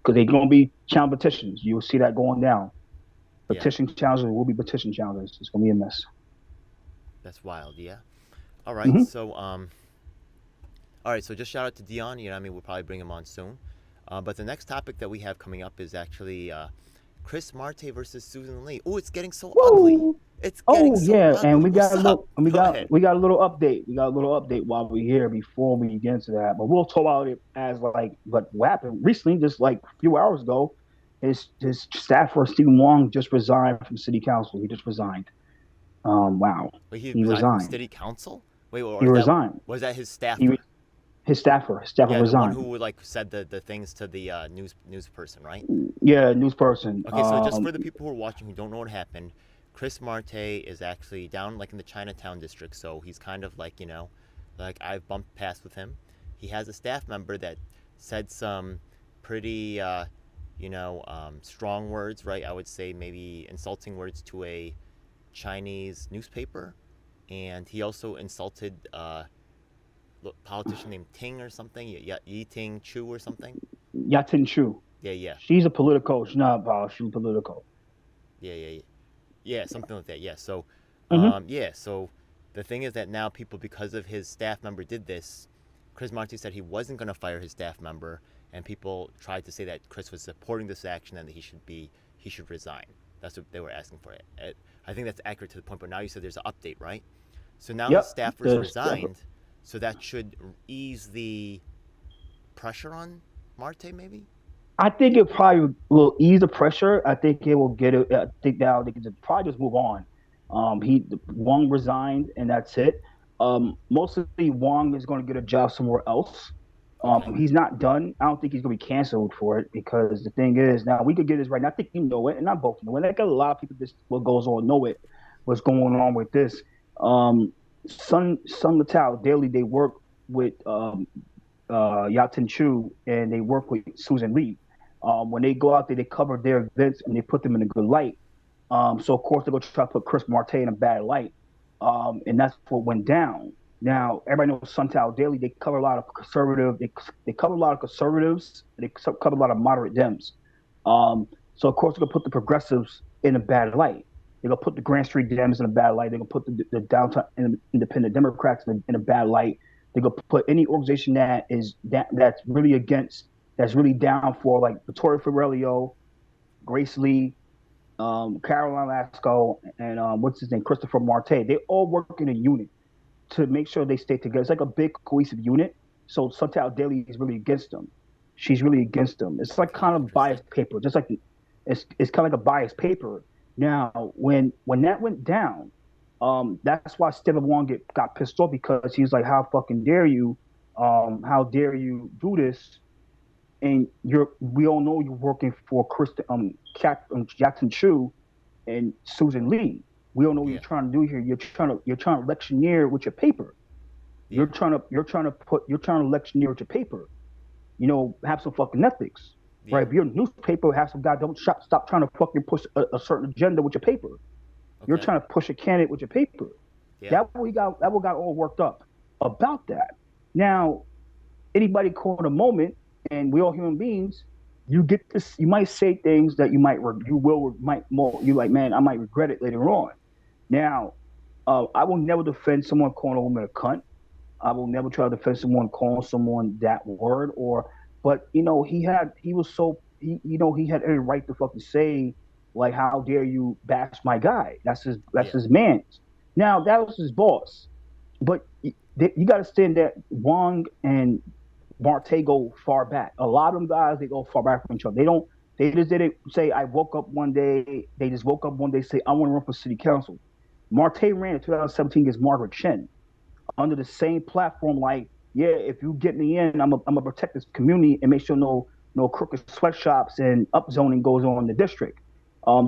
because they're going to be challenge petitions. You'll see that going down. Yeah. Petition challenges will be petition challenges. It's going to be a mess. That's wild. Yeah. All right. Hmm. So just shout out to Dion. You know, what I mean, we'll probably bring him on soon. But the next topic that we have coming up is actually Chris Marte versus Susan Lee. Oh, it's getting so ugly. Woo! It's getting Oh so yeah, and ugly. we got What's a up? little, and we Go got ahead. we got a little update. We got a little update while we're here before we get into that. But we'll talk about it as like what happened recently, just like a few hours ago. His staffer Stephen Wong just resigned from city council. He just resigned. Wow, Wait, he he resigned from resigned. city council. Wait, or He is that resigned. was that his He staffer? his staffer Yeah, the one who resigned. would like said the things to the news person, right? Yeah, news person. Okay, so just for the people who are watching who don't know what happened, Chris Marte is actually down like in the Chinatown district, so he's kind of like, like I've bumped past with him. He has a staff member that said some pretty, strong words, right? I would say maybe insulting words to a Chinese newspaper, and he also insulted politician named Ting or something, Yi Ting Chu or something. Yatin Chu. Yeah, yeah, She's a political. She's not a power. She's political. yeah, yeah, something like that. Yeah. So, Hmm. yeah. So, the thing is that now people, because of his staff member, did this. Chris Marti said he wasn't going to fire his staff member, and people tried to say that Chris was supporting this action and that he should resign. That's what they were asking for. I think that's accurate to the point. But now you said there's an update, right? So now his Yep. staffers The staffer. resigned, so that should ease the pressure on Marte, maybe. I think it probably will ease the pressure. I think it will get it. I think now they can probably just move on. Wong resigned and that's it. Mostly Wong is going to get a job somewhere else. Okay. He's not done. I don't think he's going to be canceled for it because the thing is now we could get this right. And I think you know it, and I both know it. Like a lot of people, this what goes on know it. What's going on with this? Um, Sun Latal Daily they work with Yatin Chu and they work with Susan Lee. When they go out there, they cover their events and they put them in a good light. So of course they're going to try to put Chris Marte in a bad light, and that's what went down. Now everybody knows Suntal Daily. They cover a lot of conservative. They cover a lot of conservatives. They cover a lot of moderate Dems. So of course they're gonna put the progressives in a bad light. They're gonna put the Grand Street Dems in a bad light. They're gonna put the downtown independent Democrats in a bad light. They're gonna put any organization that's really against, that's really down for like Vittoria Fiorello, Grace Lee, Caroline Lasco, and what's his name, Christopher Marte. They all work in a unit to make sure they stay together. It's like a big cohesive unit. So Suntal Daily is really against them. She's really against them. It's like Okay, kind of interesting. biased paper, just like it's kind of like a biased paper. Now, when that went down, that's why Stephen Wong got pissed off because he's like, "How fucking dare you? How dare you do this?" And we all know you're working for Jackson Chu and Susan Lee. We all know what you're Yeah, trying to do here. You're trying to electioneer with your paper. yeah, You're trying to electioneer with your paper. Have some fucking ethics, yeah. right? If you're a newspaper, have some guy. Don't stop trying to fucking push a certain agenda with your paper. You're Okay, trying to push a candidate with your paper. yeah, That what got all worked up about that. Now, anybody caught a moment, and we all human beings. You get this. You might say things that you like, man. I might regret it later on. Now, I will never defend someone calling a woman a cunt. I will never try to defend someone calling someone that word but he had every right to fucking say like, how dare you bash my guy? That's yeah, his man's. Now that was his boss, but you got to stand that Wong and Maarte go far back. A lot of them guys, they go far back from each other. They just didn't say I woke up one day. They just woke up one day say I want to run for city council. Maarte ran in 2017 against Margaret Chin under the same platform. Like, yeah, if you get me in, I'm gonna protect this community and make sure no crooked sweatshops and upzoning goes on in the district.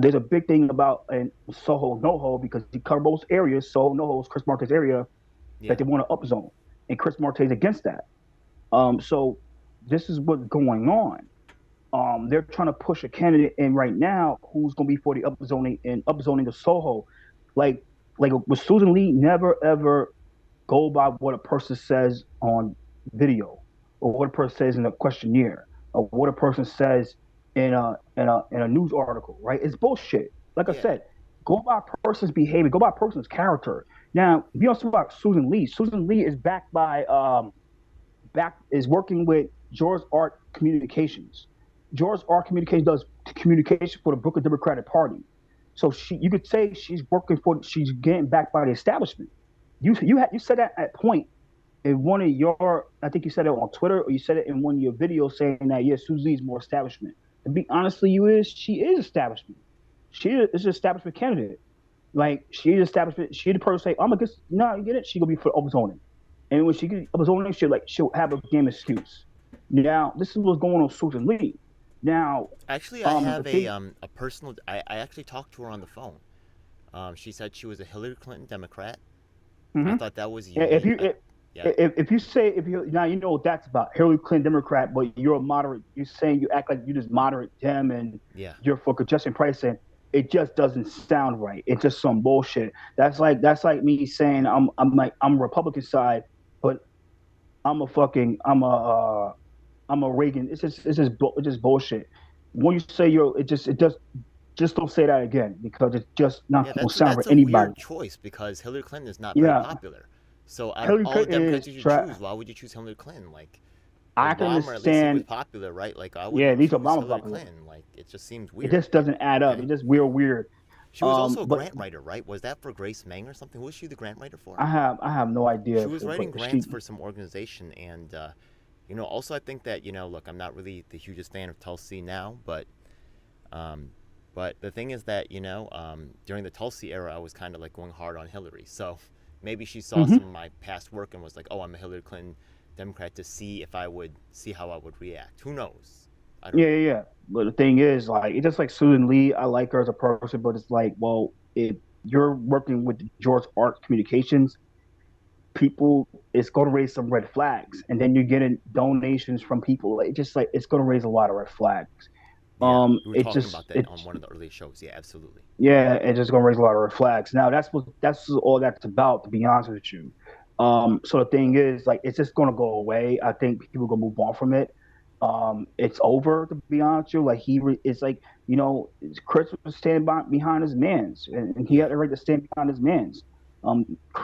There's a big thing about in Soho NoHo because he covers both areas. Soho NoHo is Chris Marte's area yeah, that they want to upzone, and Chris Marte's against that. So this is what's going on. They're trying to push a candidate in right now who's going to be for the upzoning of Soho. Like with Susan Lee, never ever go by what a person says on video or what a person says in a questionnaire or what a person says in a news article, right? It's bullshit. Like I yeah, said, go by a person's behavior, go by a person's character. Now, you also about Susan Lee. Susan Lee is backed by is working with George Art Communications. George Art Communications does communication for the Brooklyn Democratic Party. So you could say she's getting backed by the establishment. You said that at point in one of your, I think you said it on Twitter or you said it in one of your videos saying that yes, Susie is more establishment. To be honestly, she is establishment. She is an establishment candidate. Like she is establishment. She the person say I'm against. No, you get it. She gonna be for overzoning, and when she get overzoning, she'll have a game excuse. Now this is what's going on with Susan Lee. Now, Actually, I the have thing. a personal. I actually talked to her on the phone. She said she was a Hillary Clinton Democrat. I Mhm. thought that was If unique. you Yeah, if you now you know what that's about. Hillary Clinton Democrat, but you're a moderate. You're saying you act like you just moderate Dem and yeah, you're for congestion pricing. It just doesn't sound right. It's just some bullshit. That's like me saying I'm Republican side, but I'm a Reagan. It's just bullshit. When you say just don't say that again because it's just yeah. not gonna sound right That's a anybody. weird choice because Hillary Clinton is not very Yeah, popular. So out of Hillary all the Clinton Democrats is you should choose, tra- why would you choose Hillary Clinton? Like I can Obama, at least he was understand. popular, right? Like I Yeah, wouldn't these choose Obama Hillary popular. Clinton. Like it just seems It weird. just doesn't add up. Okay. It's just real weird. She was also a But grant writer, right? Was that for Grace Meng or something? Who was she the grant writer for? I have no She idea was for writing but grants for some organization, and also I think that look, I'm not really the hugest fan of Tulsi now, um, but the thing is that during the Tulsi era, I was kind of like going hard on Hillary. So maybe she saw hmm some of my past work and was like, "Oh, I'm a Hillary Clinton Democrat," to see how I would react. Who knows? I don't Yeah, know. yeah, yeah. But the thing is, like, it's just like Susan Lee. I like her as a person, but it's like, well, if you're working with George Art Communications, people, it's going to raise some red flags, and then you're getting donations from people. It just like it's going to raise a lot of red flags. Yeah, we were It talking just about that it on one of the early shows. Yeah, absolutely. Yeah, it's just gonna raise a lot of red flags. Now that's all that's about, to be honest with you. So the thing is, like, it's just gonna go away. I think people are gonna move on from it. It's over, to be honest with you. Like it's like Chris was standing behind his man's, and he Yeah. had the right to stand behind his man's.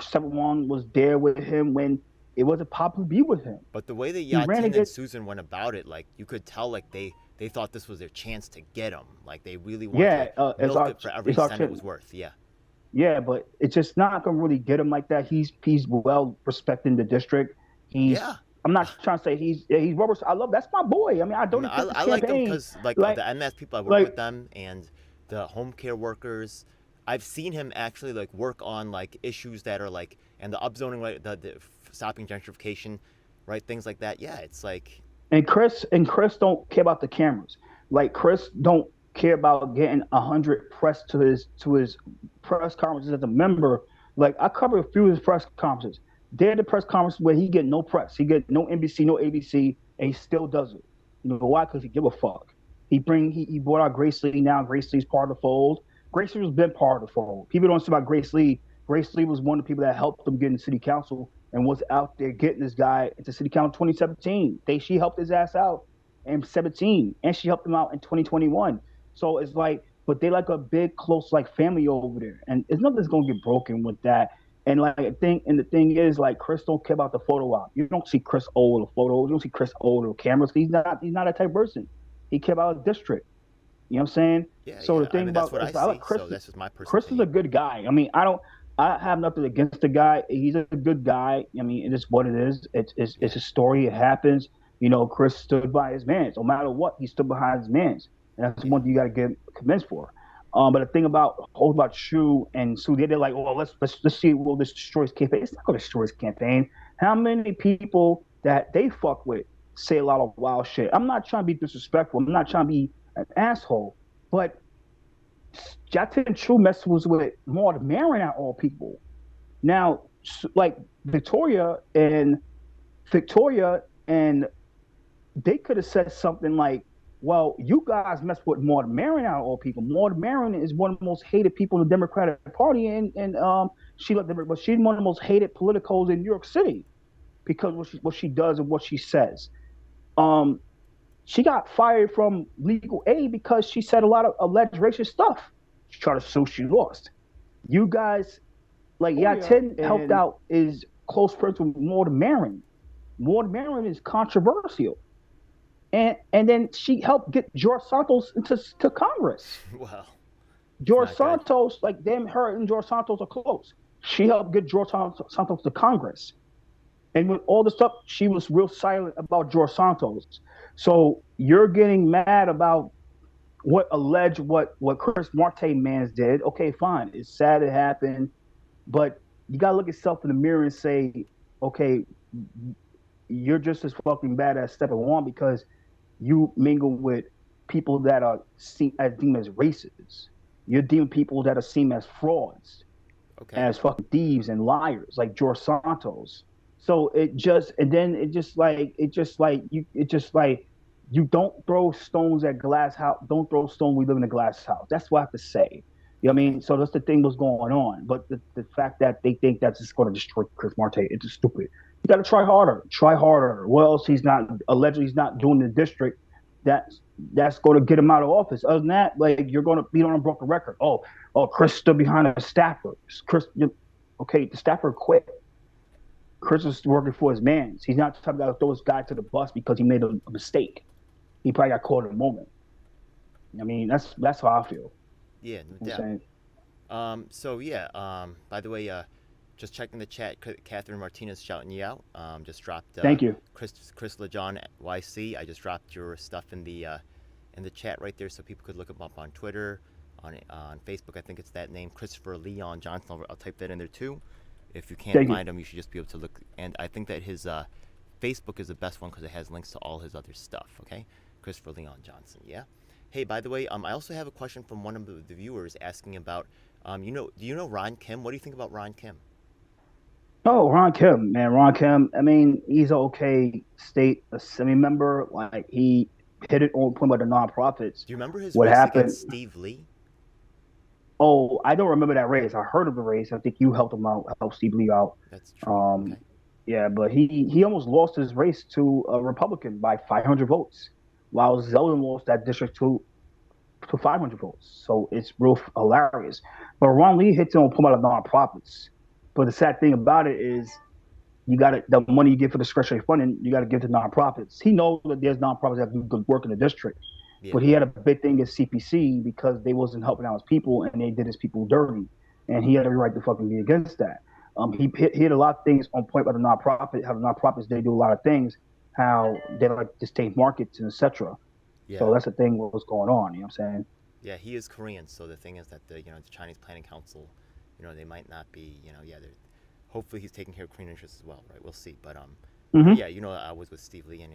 Seven One was there with him when it wasn't popular to be with him. But the way that He ran Yatin and against. Susan went about it, like you could tell, like they thought this was their chance to get him. Like they really wanted to Yeah, milk it for every it's our cent it was worth. Yeah. Yeah, but it's just not gonna really get him like that. He's well respected in the district. He's Yeah. I'm not trying to say he's well. I love that's my boy. I mean, I I mean, donated to his I like them campaign. because like Like the MS people, I work with like them, and the home care workers. I've seen him actually like work on like issues that are like and the upzoning, right, the stopping gentrification, right, things like that. Yeah, it's like and Chris don't care about the cameras. Like Chris don't care about getting 100 press to his press conferences as a member. Like I cover a few of his press conferences. They're the press conferences where he get no press. He get no NBC, no ABC, and he still does it. You know why? Because he give a fuck. He brought out Grace Lee now. Grace Lee's part of the fold. Grace Lee has been part of the fold. People don't say about Grace Lee. Grace Lee was one of the people that helped them get in the city council and was out there getting this guy into city council 2017. She helped his ass out in 17, and she helped him out in 2021. So it's like, but they like a big close like family over there, and it's nothing's gonna get broken with that. And like the thing is like Chris don't care about the photo op. You don't see Chris O with the photos. You don't see Chris O with the cameras. He's not that type of person. He care about his district. You know what I'm saying? yeah, So yeah. the I thing mean, that's about what I is I like see. Chris. So that's just my personal Chris is a opinion. good guy. I mean, I have nothing against the guy. He's a good guy. I mean, it is what it is. It's Yeah, a story. It happens. Chris stood by his man. No matter what, he stood behind his man, and that's yeah, one thing you got to get convinced for. But the thing about Shu and Sue, they're like, oh, let's see, will this destroy his campaign? It's not going to destroy his campaign. How many people that they fuck with say a lot of wild shit? I'm not trying to be disrespectful. I'm not trying to be an asshole, but Jatin True messes with Maud Marin at all people. Now, like Victoria and Victoria and they could have said something like, "Well, you guys mess with Maud Marin out of all people. Maud Marin is one of the most hated people in the Democratic Party, and but she's one of the most hated politicos in New York City because what she does and what she says. Um, she got fired from legal aid because she said a lot of alleged racist stuff. She tried to sue, she lost. You guys, like Victoria Yatin helped and out, is close friends with Maud Marin. Maud Marin is controversial. And then she helped get George Santos into to Congress. well, it's George not good. Santos, like them, her and George Santos are close. She helped get George Santos to Congress. And with all the stuff, she was real silent about George Santos. So you're getting mad about what Chris Marte mans did. Okay, fine. It's sad it happened, but you gotta look at yourself in the mirror and say, okay, you're just as fucking bad as stepping on because you mingle with people that are seen as deemed as racists. You're deeming people that are seen as frauds, Okay. as fucking thieves and liars, like George Santos. So it just like you don't throw stones at glass house. Don't throw stone. We live in a glass house. That's what I have to say. You know what I Okay. mean? So that's the thing was going on. But the fact that they think that's just going to destroy Chris Marte, it's just stupid. You got to try harder. Try harder. What else he's not allegedly he's not doing in the district. That's going to get him out of office. Other than that, like you're going to beat on a broken record. Oh, Chris stood behind a staffer. Okay, the staffer quit. Chris is working for his man. He's not the type of guy to throw his guy to the bus because he made a mistake. He probably got caught in a moment. I mean, that's how I feel. Yeah, no I'm doubt. saying, So yeah. By the way, just checking the chat. Catherine Martinez shouting you out. Just dropped thank you. Chris LeJohn YC. I just dropped your stuff in the chat right there, so people could look him up on Twitter, on Facebook. I think it's that name, Christopher Leon Johnson. I'll type that in there too. If you can't Thank you. find him, you should just be able to look. And I think that his Facebook is the best one because it has links to all his other stuff. Okay, Christopher Leon Johnson. Yeah. Hey, by the way, I also have a question from one of the viewers asking about, do you know Ron Kim? What do you think about Ron Kim? Oh, Ron Kim, man, Ron Kim. I mean, he's an okay state assembly member. Like he hit it on point about the nonprofits. Do you remember his What race happened? against Steve Lee? Oh, I don't remember that race. I heard of the race. I think you helped him out, helped Steve Lee out. That's true. Um, Okay. yeah, but he almost lost his race to a Republican by 500 votes, while Zeldin lost that district to 500 votes. So it's real hilarious. But Ron Lee hits on point about the nonprofits. But the sad thing about it is you got to the money you get for discretionary funding, you got to give to nonprofits. He knows that there's nonprofits that do good work in the district, Yeah. but he had a big thing at CPC because they wasn't helping out his people and they did his people dirty. and he had every right to fucking be against that. He had a lot of things on point about the nonprofit, how the nonprofits they do a lot of things, how they like to stay markets and etc. Yeah. So that's the thing what was going on. You know what I'm saying? Yeah, he is Korean, so the thing is that the the Chinese Planning Council, they might not be, yeah, they're hopefully he's taking care of Korean interests as well, right? We'll see. But Mm-hmm. yeah, I was with Steve Lee, and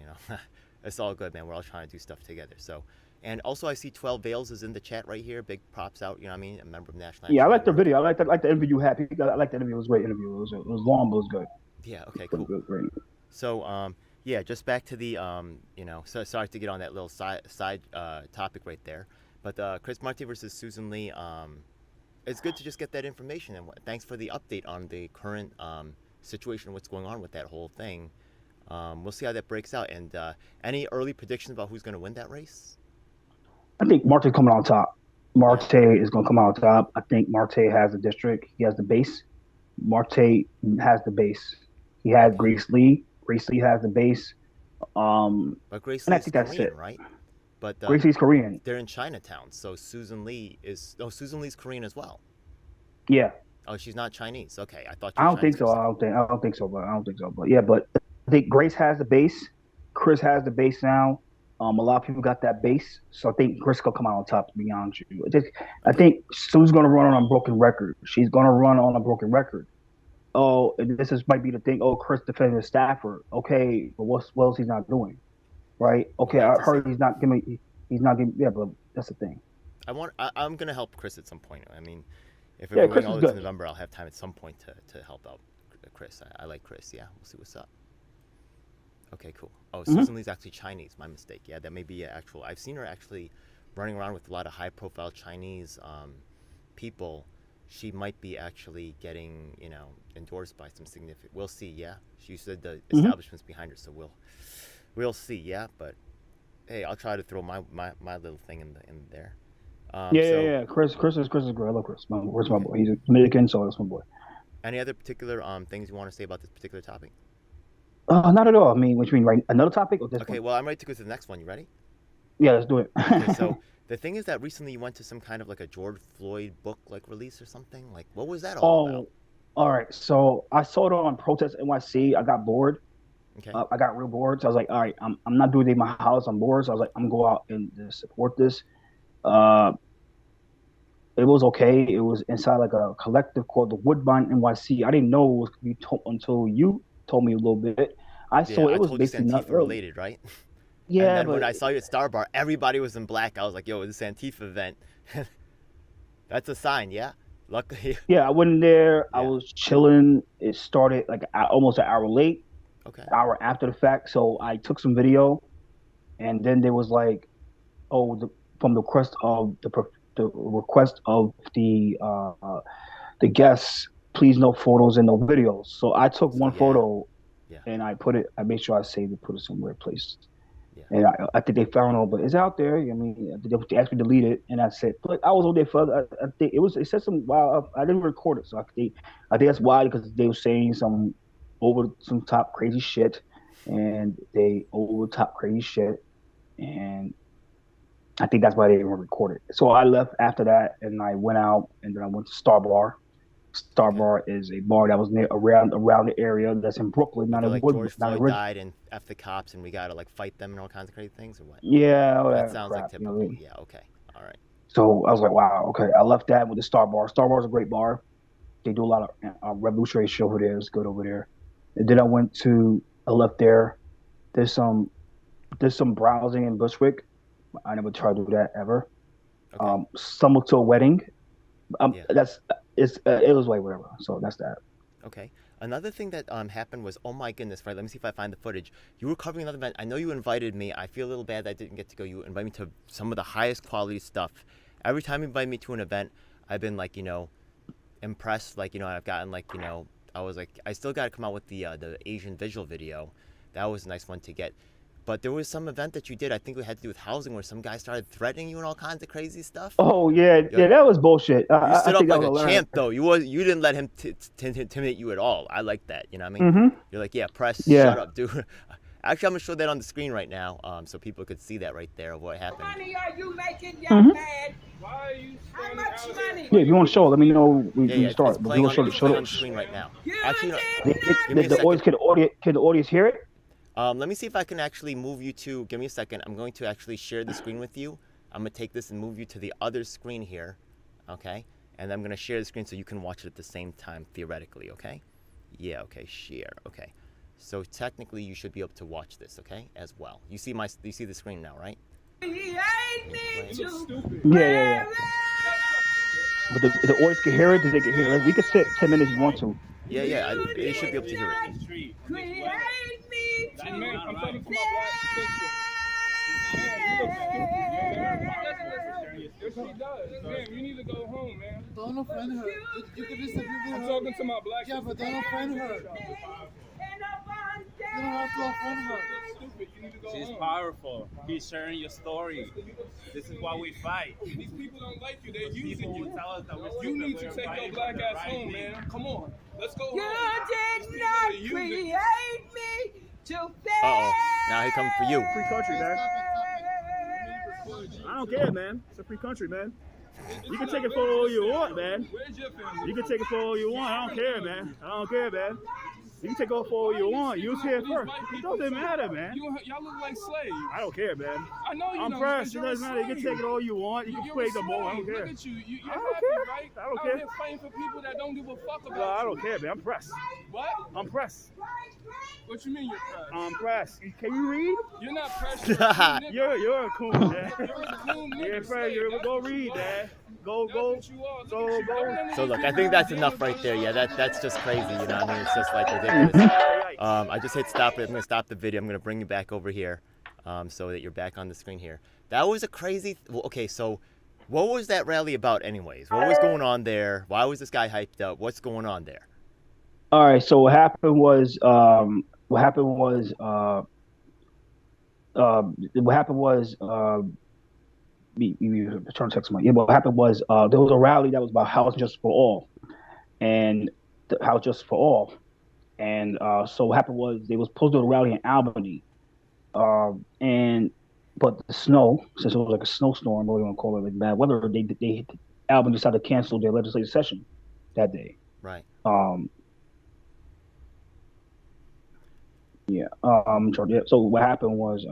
it's all good, man. We're all trying to do stuff together. So, and also I see 12 Veils is in the chat right here. Big props out, you know what I mean? A member of National Yeah, I Action like the Network. video. I like the interview you had. I like the interview. It was a great interview. It was long, but it was good. Yeah. Okay. Good, Cool. good, great. So, yeah, just back to the, so sorry to get on that little side topic right there, but Chris Maarte versus Susan Lee, it's good to just get that information, and thanks for the update on the current situation, what's going on with that whole thing. We'll see how that breaks out, and any early predictions about who's going to win that race? I think Maarte coming on top. Yeah. Maarte is going to come out on top. I think Maarte has the district. He has the base. Maarte has the base. He has Okay. Grace Lee. Grace Lee has the base. But Grace And I Lee's think that's Korean, it. right? But Grace Lee's Korean. they're in Chinatown, so Susan Lee's Korean as well. Yeah. Oh, she's not Chinese. Okay, I thought I she was don't Chinese think for a so. second. I don't think so. But I don't think so. But yeah. But I think Grace has the base. Chris has the base now. A lot of people got that base, so I think Chris will come out on top. To be honest with you, I Okay. think Sue's going to run on a broken record. She's going to run on a broken record. Oh, and this might be the thing. Oh, Chris defended Stafford. Okay, but what else he's not doing, right? We'll Okay, wait I to see. heard he's not giving. Yeah, but that's the thing. I'm gonna help Chris at some point. I mean, if we're Yeah, waiting Chris all is the way to good. November, I'll have time at some point to help out Chris. I like Chris. Yeah, we'll see what's up. Okay, cool. Oh, Hmm. Susan Lee's actually Chinese. My mistake. Yeah, that may be actual. I've seen her actually running around with a lot of high-profile Chinese people. She might be actually getting, endorsed by some significant. We'll see. Yeah, she said the Hmm. establishment's behind her, so we'll see. Yeah, but hey, I'll try to throw my little thing in there. Yeah, yeah, So yeah. Chris is great. I love Chris. Where's my okay. boy? He's a Dominican, so that's my boy. Any other particular things you want to say about this particular topic? Not at all. I mean, what you mean, right? Another topic or this Okay, one? well, I'm ready to go to the next one. You ready? Yeah, let's do it. Okay, so the thing is that recently you went to some kind of like a George Floyd book like release or something. Like, what was that all about? Oh, all right. So I saw it on Protest NYC. I got bored. Okay. I got real bored. So I was like, all right, I'm not doing it in my house. I'm bored. So I was like, I'm gonna go out and just support this. Uh, it was okay. It was inside like a collective called the Woodbine NYC. I didn't know it was gonna be until you told me a little bit. I Yeah, saw I it was told you it's basically not Antifa early. related, right? And Yeah, then when but I saw you at Star Bar, everybody was in black. I was like, yo, this Antifa event. That's a sign, yeah? Luckily. yeah, I went in there. I Yeah. was chilling. It started like almost an hour late, Okay. hour after the fact. So I took some video, and then there was like, oh, from the request of the guests, please no photos and no videos. So I took So one yeah. photo Yeah. and I put it. I made sure I saved it, put it somewhere place. Yeah. And I think they found it, but it's out there. I mean, they asked me to delete it, and I said, but I was over there for. I think it was. It said some. Wow, I didn't record it, so I think that's why because they were saying some top crazy shit, and they over top crazy shit, and I think that's why they didn't record it. So I left after that, and I went out, and then I went to Star Bar. Star Okay. Bar is a bar that was near around the area that's in Brooklyn, But not they're in like Wood, George not in Floyd Ridge. died and F the cops and we gotta like fight them and all kinds of crazy things or what? Yeah, all That that sounds like crap. You know what I typical. mean? Yeah, okay. All right. So I was like, wow, okay. I left that with the Star Bar. Star Bar is a great bar. They do a lot of revolutionary shit over there. It's good over there. And then I left there. There's some there's some browsing in Bushwick. I never tried to do that ever. Okay. Stumbled to a wedding. Yeah. It was like whatever. So that's that. Okay. Another thing that happened was, oh my goodness, right? Let me see if I find the footage. You were covering another event. I know you invited me. I feel a little bad that I didn't get to go. You invited me to some of the highest quality stuff. Every time you invite me to an event, I've been like, impressed. Like, I've gotten like, I was like, I still got to come out with the Asian visual video. That was a nice one to get. But there was some event that you did. I think it had to do with housing, where some guy started threatening you and all kinds of crazy stuff. Oh yeah, Yo, yeah, that was bullshit. you I stood up think that like was a hilarious. champ, though. You didn't let him intimidate you at all. I like that. You know what I mean? Hmm. You're like, yeah, press, shut Yeah. up, dude. Actually, I'm gonna show that on the screen right now, so people could see that right there of what What happened. money are you making, young Hmm. man? Why are you standing out here? Yeah, if you want to show, let me know. We Yeah, start. it's But playing you on, want to it's show playing on the the screen right now. Actually, give me a the audience. second. Can the audience hear it? Let me see if I can actually move you to. Give me a second. I'm going to actually share the screen with you. I'm gonna take this and move you to the other screen here, okay? And I'm gonna share the screen so you can watch it at the same time, theoretically, okay? Yeah, okay, share, okay. So technically, you should be able to watch this, okay, as well. You see the screen now, right? Yeah. But the audience can hear it. Does they can hear it? We could sit 10 minutes if you want to. Yeah, they should be able to hear it. Man, I'm talking to my black sister. You look stupid, man. Yes, she does. Damn, you need to go home, man. Don't offend her. You could just have people. I'm talking to my black sister. Yeah, but don't offend her. You don't have to offend her. Stupid. You need to go She's home. powerful. He's sharing your story. This is why we fight. These people don't like you. They're using People you. will tell us that we're You stupid. need to We're take your fighting black for the ass right home, thing. man. Come on. Let's go home. You did not create me to fail. Uh-oh. Now he comes for you. Free country, man. I don't care, man. It's a free country, man. You can take it for all you want, man. Where's your family? You can take it for all you want. I don't care, man. I don't care, man. You can take it for all you want. You was here first. It doesn't matter, man. Y'all look like slaves. I don't care, man. I know you I'm don't. pressed. because It you're a doesn't matter. You can slave. take it all you want. You can You're play a the ball. I don't slave. care. Look at you. You're I don't happy, care. right? I don't Out care. here fighting for people that don't give a fuck about No, I you. don't care, man. I'm pressed. What? I'm pressed. What you mean you're pressed? I'm pressed. Can you read? You're not pressed. You're a coon nigga. You're a coon, man. You're a coon nigga. You're slave. You're That's go what you read, are. man. Go. That's what you are. Look Go, at you. go. Don't let So these look, I people think that's deal enough with right us. there. Yeah, that's just crazy. You know what I mean? It's just like ridiculous. I just hit stop it. I'm gonna stop the video. I'm gonna bring you back over here, so that you're back on the screen here. That was a crazy. Well, okay, so what was that rally about, anyways? What was going on there? Why was this guy hyped up? What's going on there? All right. So what happened was trying to text my. Yeah, what happened was there was a rally that was about house justice for all, and house justice for all, and so what happened was they was supposed to do a rally in Albany, and but the snow, since it was like a snowstorm, what do you want to call it, like bad weather, they Albany decided to cancel their legislative session that day. Right. Yeah. So what happened was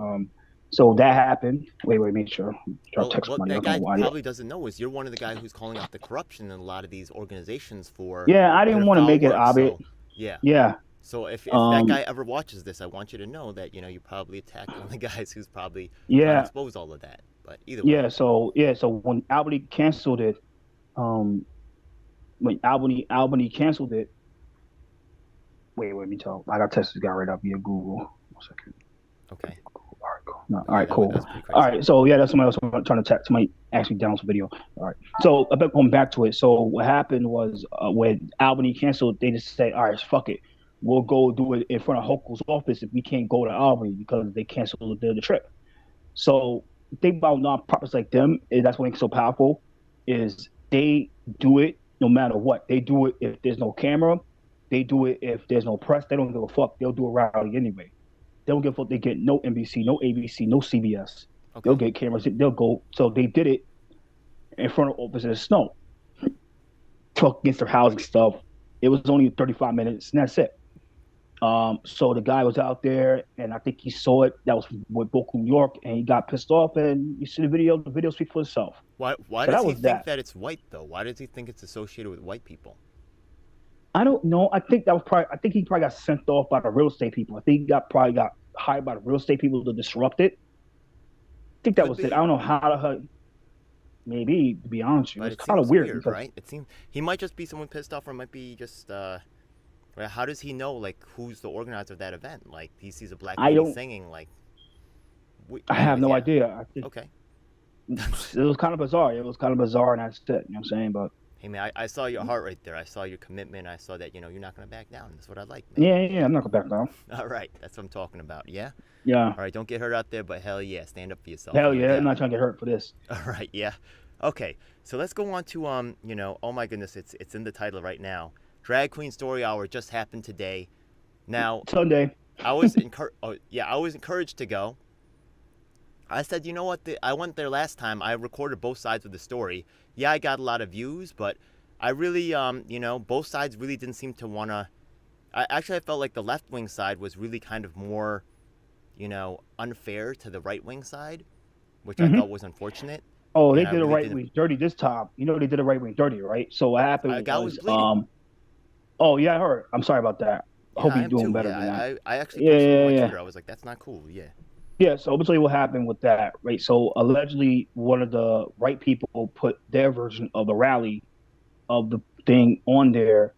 so that happened. Wait, make sure. Well, Text what money. that guy probably doesn't know is you're one of the guys who's calling out the corruption in a lot of these organizations for. Yeah, I didn't want to foul make it work, obvious. so, yeah. Yeah. So if that guy ever watches this, I want you to know that you probably attacked one of the guys who's probably trying to expose all of that. But either way. Yeah. So when Albany canceled it, when Albany canceled it. Wait, let me tell. I got to test this guy right up via Google. 1 second. Okay. All right, cool. No, all right, cool. That's pretty crazy. All right, so yeah, that's somebody else trying to text. Somebody actually download the video. All right, so going back to it. So what happened was when Albany canceled, they just said, "All right, fuck it, we'll go do it in front of Hochul's office if we can't go to Albany because they canceled the trip." So the thing about nonprofits like them is that's what makes it so powerful is they do it no matter what. They do it if there's no camera. They do it if there's no press. They don't give a fuck. They'll do a rally anyway. They don't give a fuck. They get no NBC, no ABC, no CBS. Okay. They'll get cameras. They'll go. So they did it in front of offices in snow. Truck against their housing stuff. It was only 35 minutes, and that's it. So the guy was out there, and I think he saw it. That was with Boca, New York, and he got pissed off. And you see the video. The video speaks for itself. Why does he think that it's white though? Why does he think it's associated with white people? I don't know. I think he probably got sent off by the real estate people. I think he probably got hired by the real estate people to disrupt it. I think that was it. I don't know how to. Maybe, to be honest with you, it's kind of weird, right? It seems he might just be someone pissed off, or might be just. How does he know who's the organizer of that event? Like he sees a black lady singing. I have no idea. Okay. It was kind of bizarre. And that's it. You know what I'm saying? But. Hey man, I saw your heart right there. I saw your commitment. I saw that you're not gonna back down. That's what I like, man. Yeah, I'm not gonna back down. All right, that's what I'm talking about. Yeah. Yeah. All right, don't get hurt out there, but hell yeah, stand up for yourself. Hell yeah, I'm not trying to get hurt for this. All right, yeah. Okay, so let's go on to oh my goodness, it's in the title right now. Drag Queen Story Hour just happened today. Now Sunday. I was encouraged to go. I said, you know what? I went there last time. I recorded both sides of the story. Yeah, I got a lot of views, but I really, both sides really didn't seem to want to. I felt like the left wing side was really kind of more, unfair to the right wing side, which I thought was unfortunate. Oh, And they I did it really right didn't. wing dirty this time. You know they did it right wing dirty, right? So what happened A guy was was bleeding. oh yeah, I heard. I'm sorry about that. I Yeah, hope I he's am doing too. better Yeah, than that. I actually Yeah, posted on yeah, my yeah. Twitter. I was like, that's not cool. Yeah. Yeah, so I'm gonna tell you what happened with that, right? So allegedly one of the right people put their version of the rally of the thing on there.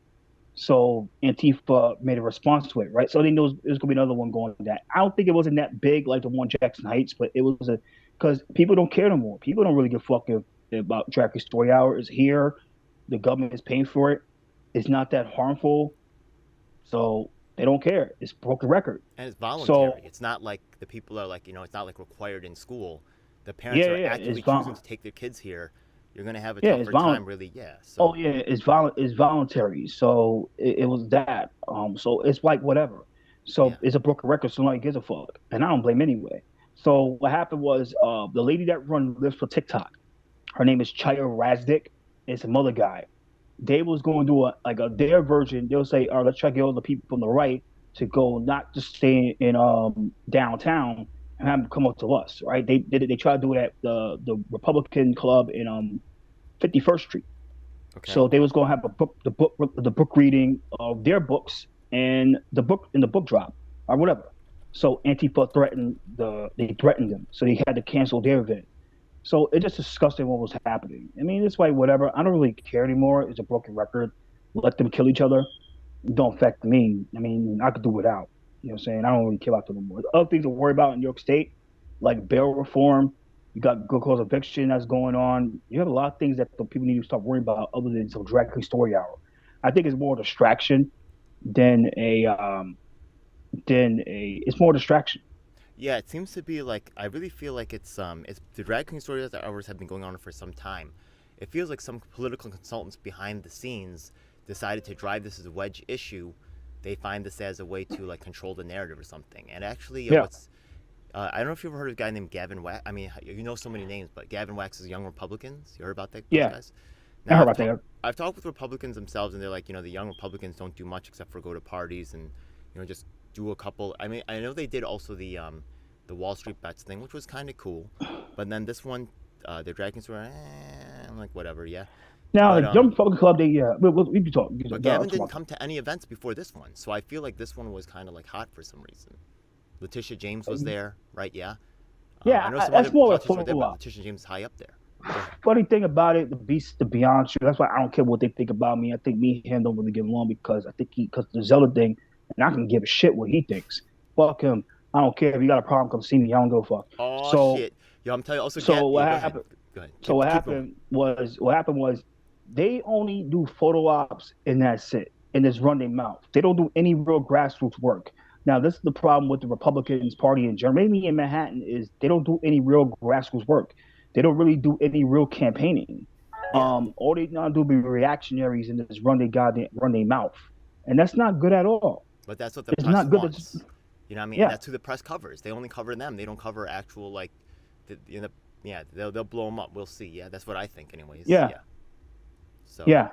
So Antifa made a response to it, right? So they knew it was gonna be another one going to that. I don't think it wasn't that big like the one Jackson Heights, but it was because people don't care no more. People don't really give a fuck about Drag Story Hour is here. The government is paying for it. It's not that harmful, so they don't care. It's broken record. And it's So voluntary. It's not like the people are like, it's not like required in school. The parents are yeah, actively choosing to take their kids here. You're going to have a yeah, it's tougher violent. time, really. Yeah. Oh So, yeah, it's voluntary. So it was that. So it's like whatever. yeah. So it's a broken record, so nobody gives a fuck, and I don't blame anyway. So what happened was the lady that lives for TikTok. Her name is Chaya Razdik. It's some other guy. They was going to do their version. They'll say, "All right, let's try to get all the people from the right to go, not just stay in downtown and have them come up to us." Right? They did it. They tried to do it at the Republican Club in 51st Street. Okay. So they was gonna have the book reading of their books and the book drop or whatever. So Antifa they threatened them, so they had to cancel their event. So it just disgusting what was happening. I mean, it's like whatever. I don't really care anymore. It's a broken record. Let them kill each other. It don't affect me. I mean, I could do without. You know what I'm saying? I don't really care about them anymore. The other things to worry about in New York State, like bail reform, you got good cause eviction that's going on. You have a lot of things that the people need to start worrying about other than some drag queen story hour. I think it's more a distraction than it's more distraction. Yeah, it seems to be like, I really feel like it's the drag queen story hours have been going on for some time. It feels like some political consultants behind the scenes decided to drive this as a wedge issue. They find this as a way to like control the narrative or something. And actually, I don't know if you've ever heard of a guy named Gavin Wax. I mean, you know so many names, but Gavin Wax's Young Republicans. You heard about that? Yeah, Guys? I heard about that. I've talked with Republicans themselves, and they're like, the young Republicans don't do much except for go to parties and, just do a couple. I mean, I know they did also the Wall Street bets thing, which was kind of cool. But then this one, the Dragon Story, I'm like, whatever, yeah. Now, But, the Young Republican Club, we can talk. But Gavin didn't come to any events before this one, so I feel like this one was kind of like hot for some reason. Letitia James was there, right? Yeah. Yeah, I know some that's other more of a politicians were there, photo but op. Letitia James is high up there. Funny thing about it, to be honest, that's why I don't care what they think about me. I think me and him don't really get along because because the Zelda thing, and I can give a shit what he thinks. Fuck him. I don't care if you got a problem. Come see me. I don't give a fuck. Oh shit! Yo, I'm telling you. Also, so what happened? Go ahead. So what happened was they only do photo ops and that's it, and just run their mouth. They don't do any real grassroots work. Now, this is the problem with the Republicans Party in Germany and Manhattan is they don't do any real grassroots work. They don't really do any real campaigning. Yeah. All they now do be reactionaries and just run their mouth, and that's not good at all. But that's what the It's press not good. wants. You know what I mean? Yeah. And that's who the press covers. They only cover them. They don't cover actual they'll blow them up. We'll see. Yeah, that's what I think, anyways. Yeah. So. Yeah.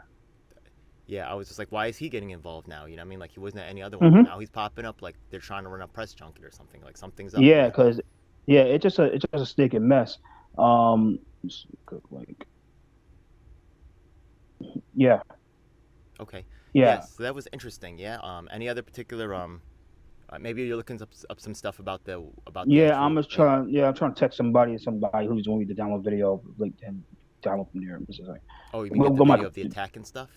Yeah, I was just like, why is he getting involved now? You know what I mean? Like he wasn't at any other one. Now he's popping up like they're trying to run a press junket or something. Like something's up. Yeah, because it's just a stinking mess. Yeah. Okay. Yeah. So that was interesting. Yeah. Any other particular maybe you're looking up some stuff about the I'm just trying. Yeah, I'm trying to text somebody who's going me to download video of LinkedIn. Download from there. Oh, you mean get the video of the attack and stuff?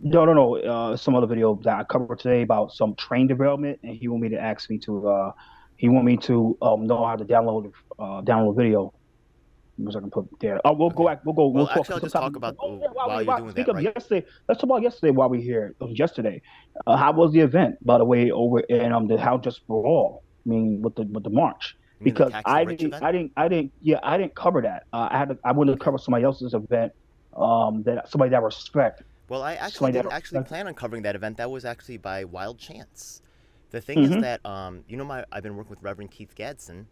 No. Some other video that I covered today about some train derailment, and he want me to ask me to. He want me to know how to download video. I can put there. We'll go back. We'll talk. Actually, I'll just talk about while you're doing that. Right? Yesterday, let's talk about yesterday while we're here. Yesterday, how was the event? By the way, over in the How Just for All. I mean, with the march. Because I didn't cover that. I wanted to cover somebody else's event. Somebody that I respect. Well, I actually didn't plan on covering that event. That was actually by wild chance. The thing is that I've been working with Reverend Keith Gadsden,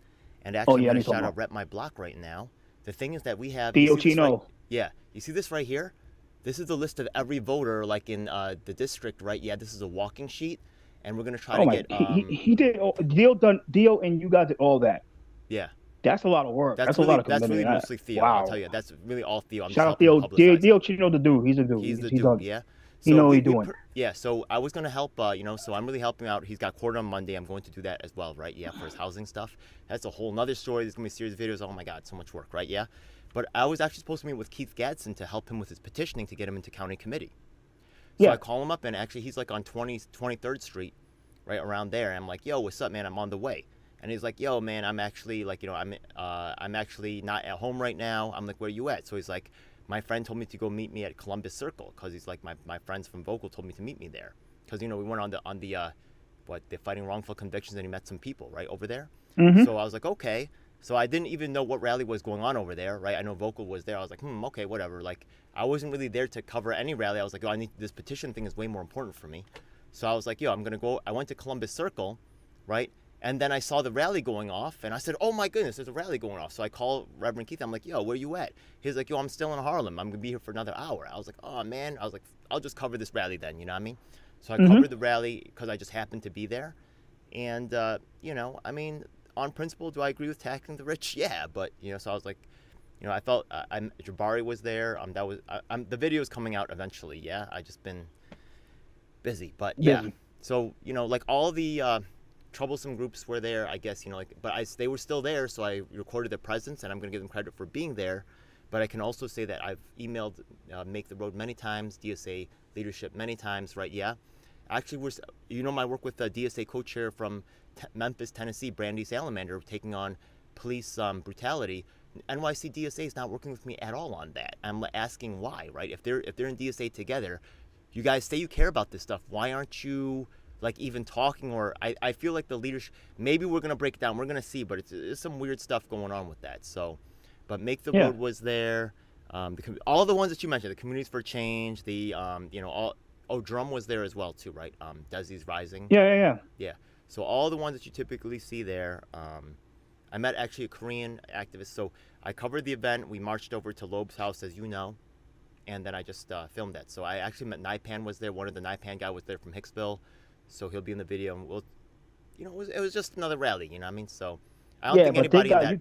And Oh actually, yeah, I I'm need going to to talk shout out about Rep My Block right now. The thing is that we have. Theo You see this right, Chino. yeah, you see this right here? This is the list of every voter, like in the district, right? Yeah, this is a walking sheet, and we're going to try Oh to my, get. he did. Dio and you guys did all that. Yeah. That's a lot of work. That's a lot of That's really commitment. mostly Theo. I'll tell Wow. you, that's really all Theo. I'm just Shout out helping him Theo. publicize it. Dio Chino, the dude. He's a dude. He's the He's dude, yeah. He So know what he's doing. yeah. So I was gonna help, so I'm really helping out. He's got court on Monday. I'm going to do that as well, right? Yeah, for his housing stuff. That's a whole nother story. There's gonna be a series of videos. Oh my God, so much work, right? Yeah. But I was actually supposed to meet with Keith Gadsden to help him with his petitioning to get him into county committee. So Yeah. I call him up, and actually he's like on 23rd Street, right around there. And I'm like, yo, what's up, man? I'm on the way. And he's like, yo, man, I'm actually like, I'm actually not at home right now. I'm like, where you at? So he's like, my friend told me to go meet me at Columbus Circle, because he's like, my friends from Vocal told me to meet me there, because we went on the fighting wrongful convictions, and he met some people right over there. Mm-hmm. So I was like, okay. So I didn't even know what rally was going on over there, right? I know Vocal was there. I was like, okay, whatever. Like, I wasn't really there to cover any rally. I was like, oh, this petition thing is way more important for me. So I was like, yo, I'm gonna go. I went to Columbus Circle, right? And then I saw the rally going off, and I said, oh my goodness, there's a rally going off. So I called Reverend Keith. I'm like, yo, where you at? He's like, yo, I'm still in Harlem. I'm going to be here for another hour. I was like, oh, man. I was like, I'll just cover this rally then, you know what I mean? So I covered the rally because I just happened to be there. And, I mean, on principle, do I agree with taxing the rich? Yeah, but, so I was like, I felt Jabari was there. The video is coming out eventually, yeah? I just been busy, but yeah. So, like all the... troublesome groups were there, I guess, but they were still there, so I recorded their presence, and I'm going to give them credit for being there. But I can also say that I've emailed Make the Road many times, DSA leadership many times, right? Yeah. Actually, my work with the DSA co-chair from Memphis, Tennessee, Brandy Salamander, taking on police brutality. NYC DSA is not working with me at all on that. I'm asking why, right? If they're in DSA together, you guys say you care about this stuff. Why aren't you like even talking? Or I feel like the leadership, maybe we're going to break it down. We're going to see, but it's some weird stuff going on with that. So, but Make the Road was there. All the ones that you mentioned, the Communities for Change, the, Drum was there as well too, right? Desi's Rising. Yeah. So all the ones that you typically see there. I met actually a Korean activist. So I covered the event. We marched over to Loeb's house, as you know, and then I just filmed that. So I actually met Naipan was there. One of the Naipan guy was there from Hicksville. So he'll be in the video, and we'll, it was just another rally, you know what I mean? So I don't think anybody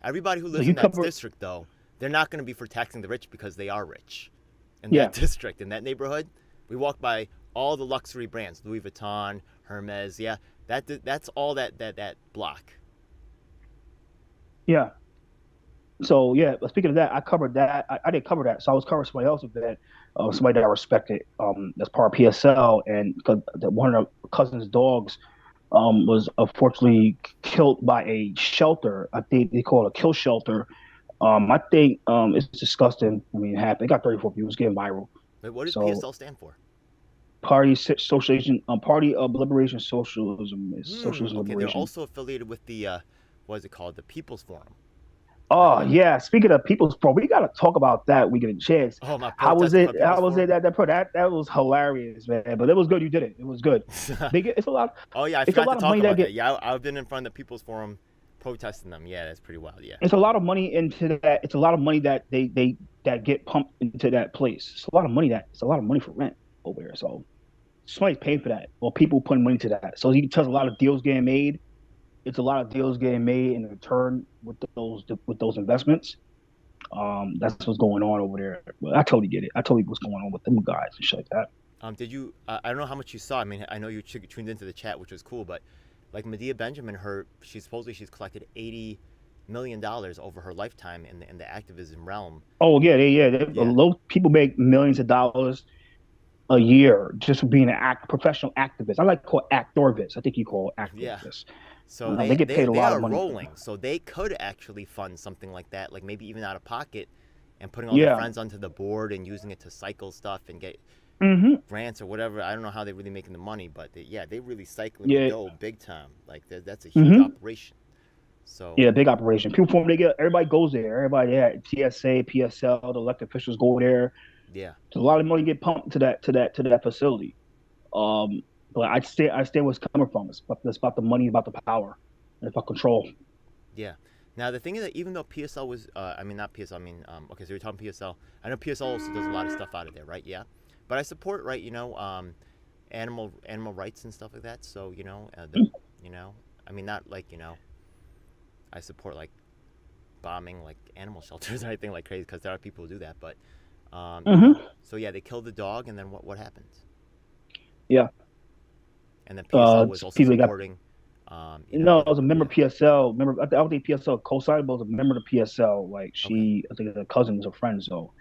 everybody who lives in that district, though, they're not going to be for taxing the rich because they are rich. In that district, in that neighborhood, we walk by all the luxury brands, Louis Vuitton, Hermes, that's all that block. Yeah. So speaking of that, I covered that. I didn't cover that, so I was covering somebody else's event, somebody that I respected, as part of PSL, and because one of the cousin's dogs was unfortunately killed by a shelter. I think they call it a kill shelter. I think it's disgusting. I mean, it happened. It got 34 views, getting viral. But what does PSL stand for? Party of Liberation Socialism. Socialism okay, Liberation. they're also affiliated with the what is it called? The People's Forum. Oh yeah! Speaking of People's Forum, we got to talk about that. We get a chance. Oh my! How was it? That was hilarious, man. But it was good. You did it. It was good. It's a lot. Oh yeah, I forgot to talk about that. Yeah, I've been in front of the People's Forum protesting them. Yeah, that's pretty wild. Yeah. It's a lot of money into that. It's a lot of money that they get pumped into that place. It's a lot of money for rent over there. So somebody's paying for that, or people putting money to that. So you can tell a lot of deals getting made. It's a lot of deals getting made in return with those investments. That's what's going on over there. But I totally get it. I totally get what's going on with them guys and shit like that. Did you? I don't know how much you saw. I mean, I know you tuned into the chat, which was cool. But like Medea Benjamin, she's collected $80 million over her lifetime in the activism realm. Oh yeah. People make millions of dollars a year just for being a professional activist. I like to call it actorvists. I think you call it activists. Yeah. So they get paid a lot of money. They are rolling, so they could actually fund something like that, like maybe even out of pocket, and putting all their friends onto the board and using it to cycle stuff and get grants or whatever. I don't know how they're really making the money, but they really cycling the dough big time. Like that's a huge operation. So big operation. People form. Everybody goes there. Everybody, TSA, PSL, the elected officials go there. Yeah, so a lot of money get pumped to that facility. But I stay where it's coming from. It's about the money, about the power, and it's about control. Yeah. Now the thing is that even though PSL was, I mean not PSL, I mean, okay, so you're talking PSL. I know PSL also does a lot of stuff out of there, right? Yeah. But I support, right, animal rights and stuff like that. So I mean not like I support like bombing like animal shelters or anything like crazy because there are people who do that. But so yeah, they killed the dog, and then what happened? Yeah. And then PSL was also people got supporting. No, it was a member PSL. Member, I don't think PSL co-signed, but it was a member of PSL. Like she, I think her cousin was a friend, so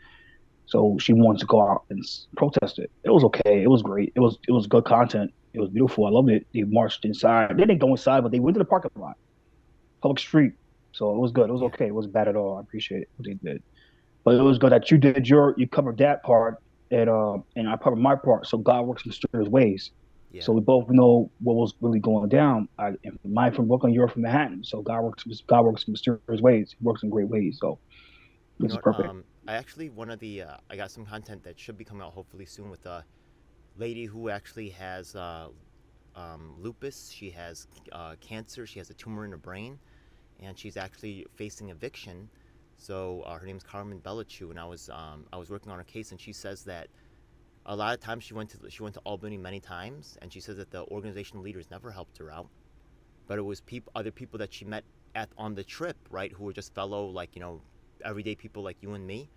she wanted to go out and protest it. It was okay. It was great. It was good content. It was beautiful. I loved it. They marched inside. They didn't go inside, but they went to the parking lot, public street. So it was good. It was okay. It wasn't bad at all. I appreciate what they did. But it was good that you covered that part, and I covered my part. So God works in mysterious ways. Yeah. So we both know what was really going down. Mine from Brooklyn, you're from Manhattan. So God works in mysterious ways. He works in great ways. So this is perfect. I actually I got some content that should be coming out hopefully soon with a lady who actually has lupus. She has cancer. She has a tumor in her brain, and she's actually facing eviction. So her name's Carmen Bellichu, and I was working on her case, and she says that a lot of times she went to Albany many times, and she says that the organizational leaders never helped her out, but it was other people that she met on the trip, right, who were just fellow everyday people like you and me,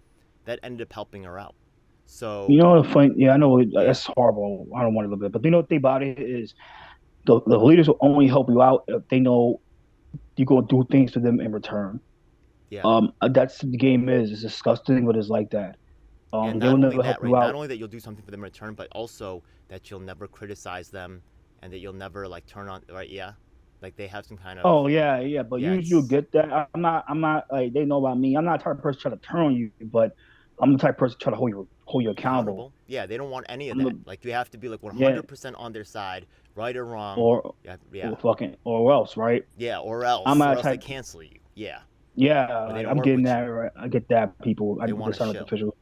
that ended up helping her out. So the funny, yeah, I know that's horrible. I don't want to live it, but the thing about it is the leaders will only help you out if they know you're gonna do things for them in return. Yeah. That's the game is. It's disgusting, but it's like that. And they will never help you out. Not only that you'll do something for them in return, but also that you'll never criticize them, and that you'll never turn on, right? Yeah, like they have some kind of. Oh yeah. But you'll get that. I'm not like they know about me. I'm not the type of person trying to turn on you, but I'm the type of person trying to hold you accountable. Yeah, they don't want any of that. Like you have to be 100% on their side, right or wrong. Or else, right? Yeah, or else. I'm or else they cancel you. Yeah. Yeah, I'm getting that. Right. I get that. People, I want to official.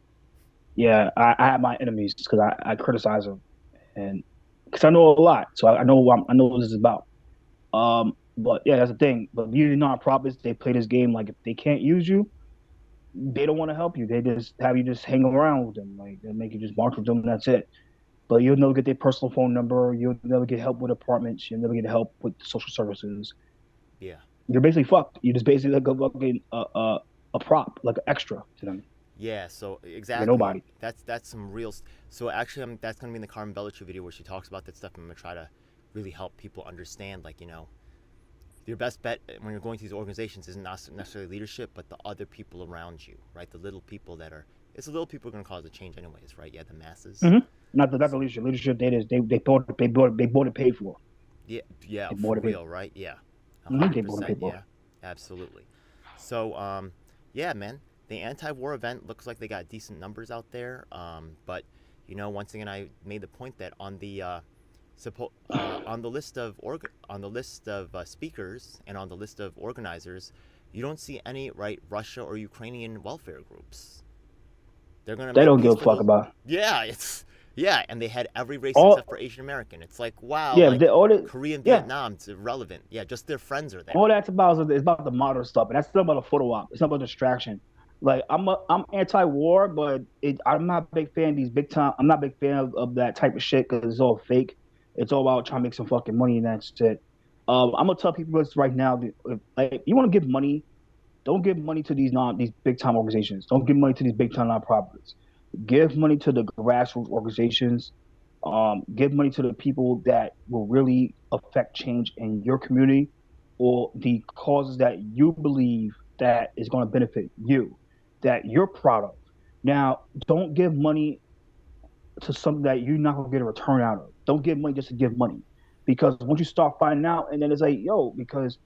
Yeah, I have my enemies because I criticize them, and because I know a lot, so I know what this is about. But yeah, that's the thing. But usually nonprofits, they play this game like if they can't use you, they don't want to help you. They just have you just hang around with them, like they make you just march with them, and that's it. But you'll never get their personal phone number. You'll never get help with apartments. You'll never get help with social services. Yeah, you're basically fucked. You're just basically like a prop, like an extra to them. Yeah, so exactly. Nobody. That's some real. So actually, that's gonna be in the Carmen Bellichu video where she talks about that stuff. I'm gonna try to really help people understand, your best bet when you're going to these organizations isn't necessarily leadership, but the other people around you, right? The little people it's the little people who are gonna cause a change, anyways, right? Yeah, the masses. Mm-hmm. Not the leadership. Leadership, they bought it paid for. Yeah, for real, right? Yeah. 100%, yeah, absolutely. So, yeah, man. The anti-war event looks like they got decent numbers out there, but once again, I made the point that on the list of speakers and on the list of organizers, you don't see any Russia or Ukrainian welfare groups. They don't give a fuck about. Yeah, and they had every race except for Asian American. It's like, wow, Korean, Vietnam, it's irrelevant. Yeah, just their friends are there. All that's about is about the modern stuff, and that's still about a photo op. It's not about distraction. Like I'm anti-war, but I'm not a big fan of these big time. I'm not a big fan of that type of shit because it's all fake. It's all about trying to make some fucking money and that's it. I'm gonna tell people this right now. If you want to give money, don't give money to these big time organizations. Don't give money to these big time nonprofits. Give money to the grassroots organizations. Give money to the people that will really affect change in your community or the causes that you believe that is going to benefit you, that you're proud of. Now, don't give money to something that you're not going to get a return out of. Don't give money just to give money. Because once you start finding out, and then it's like, because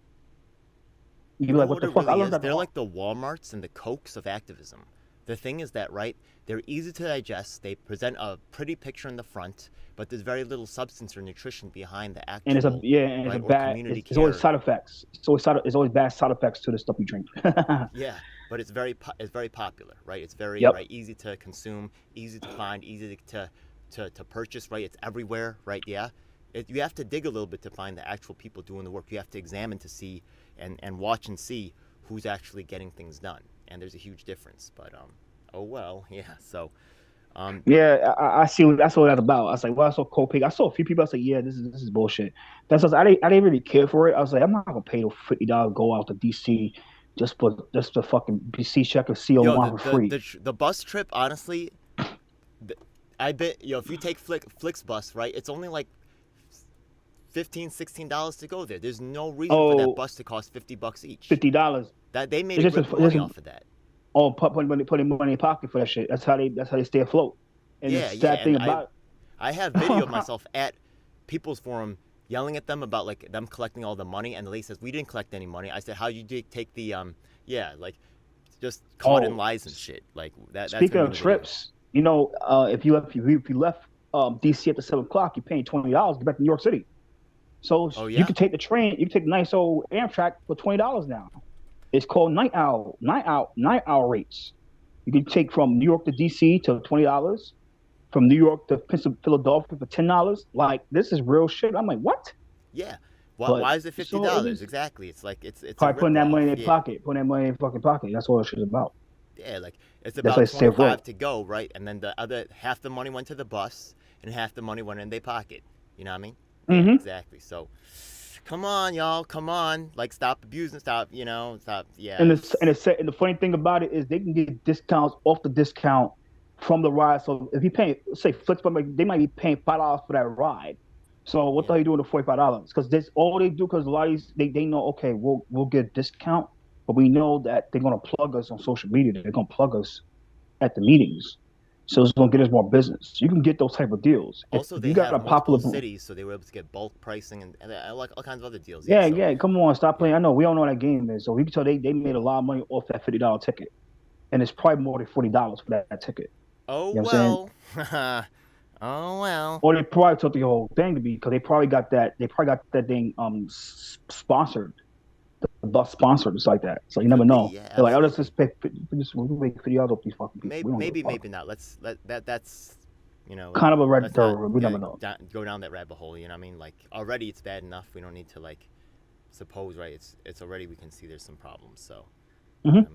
you're like, what the fuck? Really they're like the Walmarts and the Cokes of activism. The thing is that, right, they're easy to digest. They present a pretty picture in the front, but there's very little substance or nutrition behind the actual. And it's always side effects. It's always bad side effects to the stuff you drink. Yeah, but it's very popular, right? It's very easy to consume, easy to find, easy to purchase, right? It's everywhere, right? Yeah. You have to dig a little bit to find the actual people doing the work. You have to examine to see and watch and see who's actually getting things done. And there's a huge difference. But oh well, yeah. So Yeah, I see. That's what that's about. I was like, well, I saw Copic. I saw a few people. I was like, yeah, this is bullshit. That's what I didn't really care for it. I was like, I'm not gonna pay no $50 go out to DC just to fucking see check a yo, CO1 for free. the bus trip, honestly, I bet if you take Flixbus, right, it's only like $15-$16 to go there. There's no reason for that bus to cost $50 each. $50. That they made a good money off of that. Oh, putting money in their pocket for that shit. That's how they stay afloat. And the sad thing about I have video of myself at People's Forum yelling at them about like them collecting all the money, and the lady says we didn't collect any money. I said, how you take the like just caught in lies and shit like that. Speaking of trips, you know, if you left DC at the 7 o'clock, you're paying $20 to get back to New York City. So you can take the train, you can take the nice old Amtrak for $20 now. It's called night hour rates. You can take from New York to DC to $20, from New York to Philadelphia for $10. Like, this is real shit. I'm like, what? Yeah. Why is it $50? Exactly. It's like it's probably putting that money in their pocket, putting that money in their fucking pocket. That's what it's about. Yeah, like it's about 25 to go, right? And then the other half the money went to the bus, and half the money went in their pocket. You know what I mean? Mm-hmm. Yeah, exactly. So, come on, y'all, come on! Like, stop abusing, stop. Yeah. And the funny thing about it is they can get discounts off the discount from the ride. So if you pay, say Flixbus, they might be paying $5 for that ride. So what the hell are you doing with $45? Because that's all they do. Because a lot of these they know, okay, we'll get a discount, but we know that they're gonna plug us on social media. They're gonna plug us at the meetings. So it's gonna get us more business. You can get those type of deals. Also, if they you got have a popular cities, so they were able to get bulk pricing and like all kinds of other deals. Yeah. Come on, stop playing. I know we don't know what that game is, so we can tell they made a lot of money off that $50 ticket, and it's probably more than $40 for that ticket. Oh, you know well. Oh well. Or they probably took the whole thing to be because they probably got that thing sponsored. The bus sponsored, just like that. So you never know. Yeah, they're like, oh, let's just pay $50 off these fucking people. Maybe not. That's kind of a red herring. We never know. Go down that rabbit hole. You know what I mean? Like already it's bad enough. We don't need to like suppose, right? It's already we can see there's some problems. So I mean,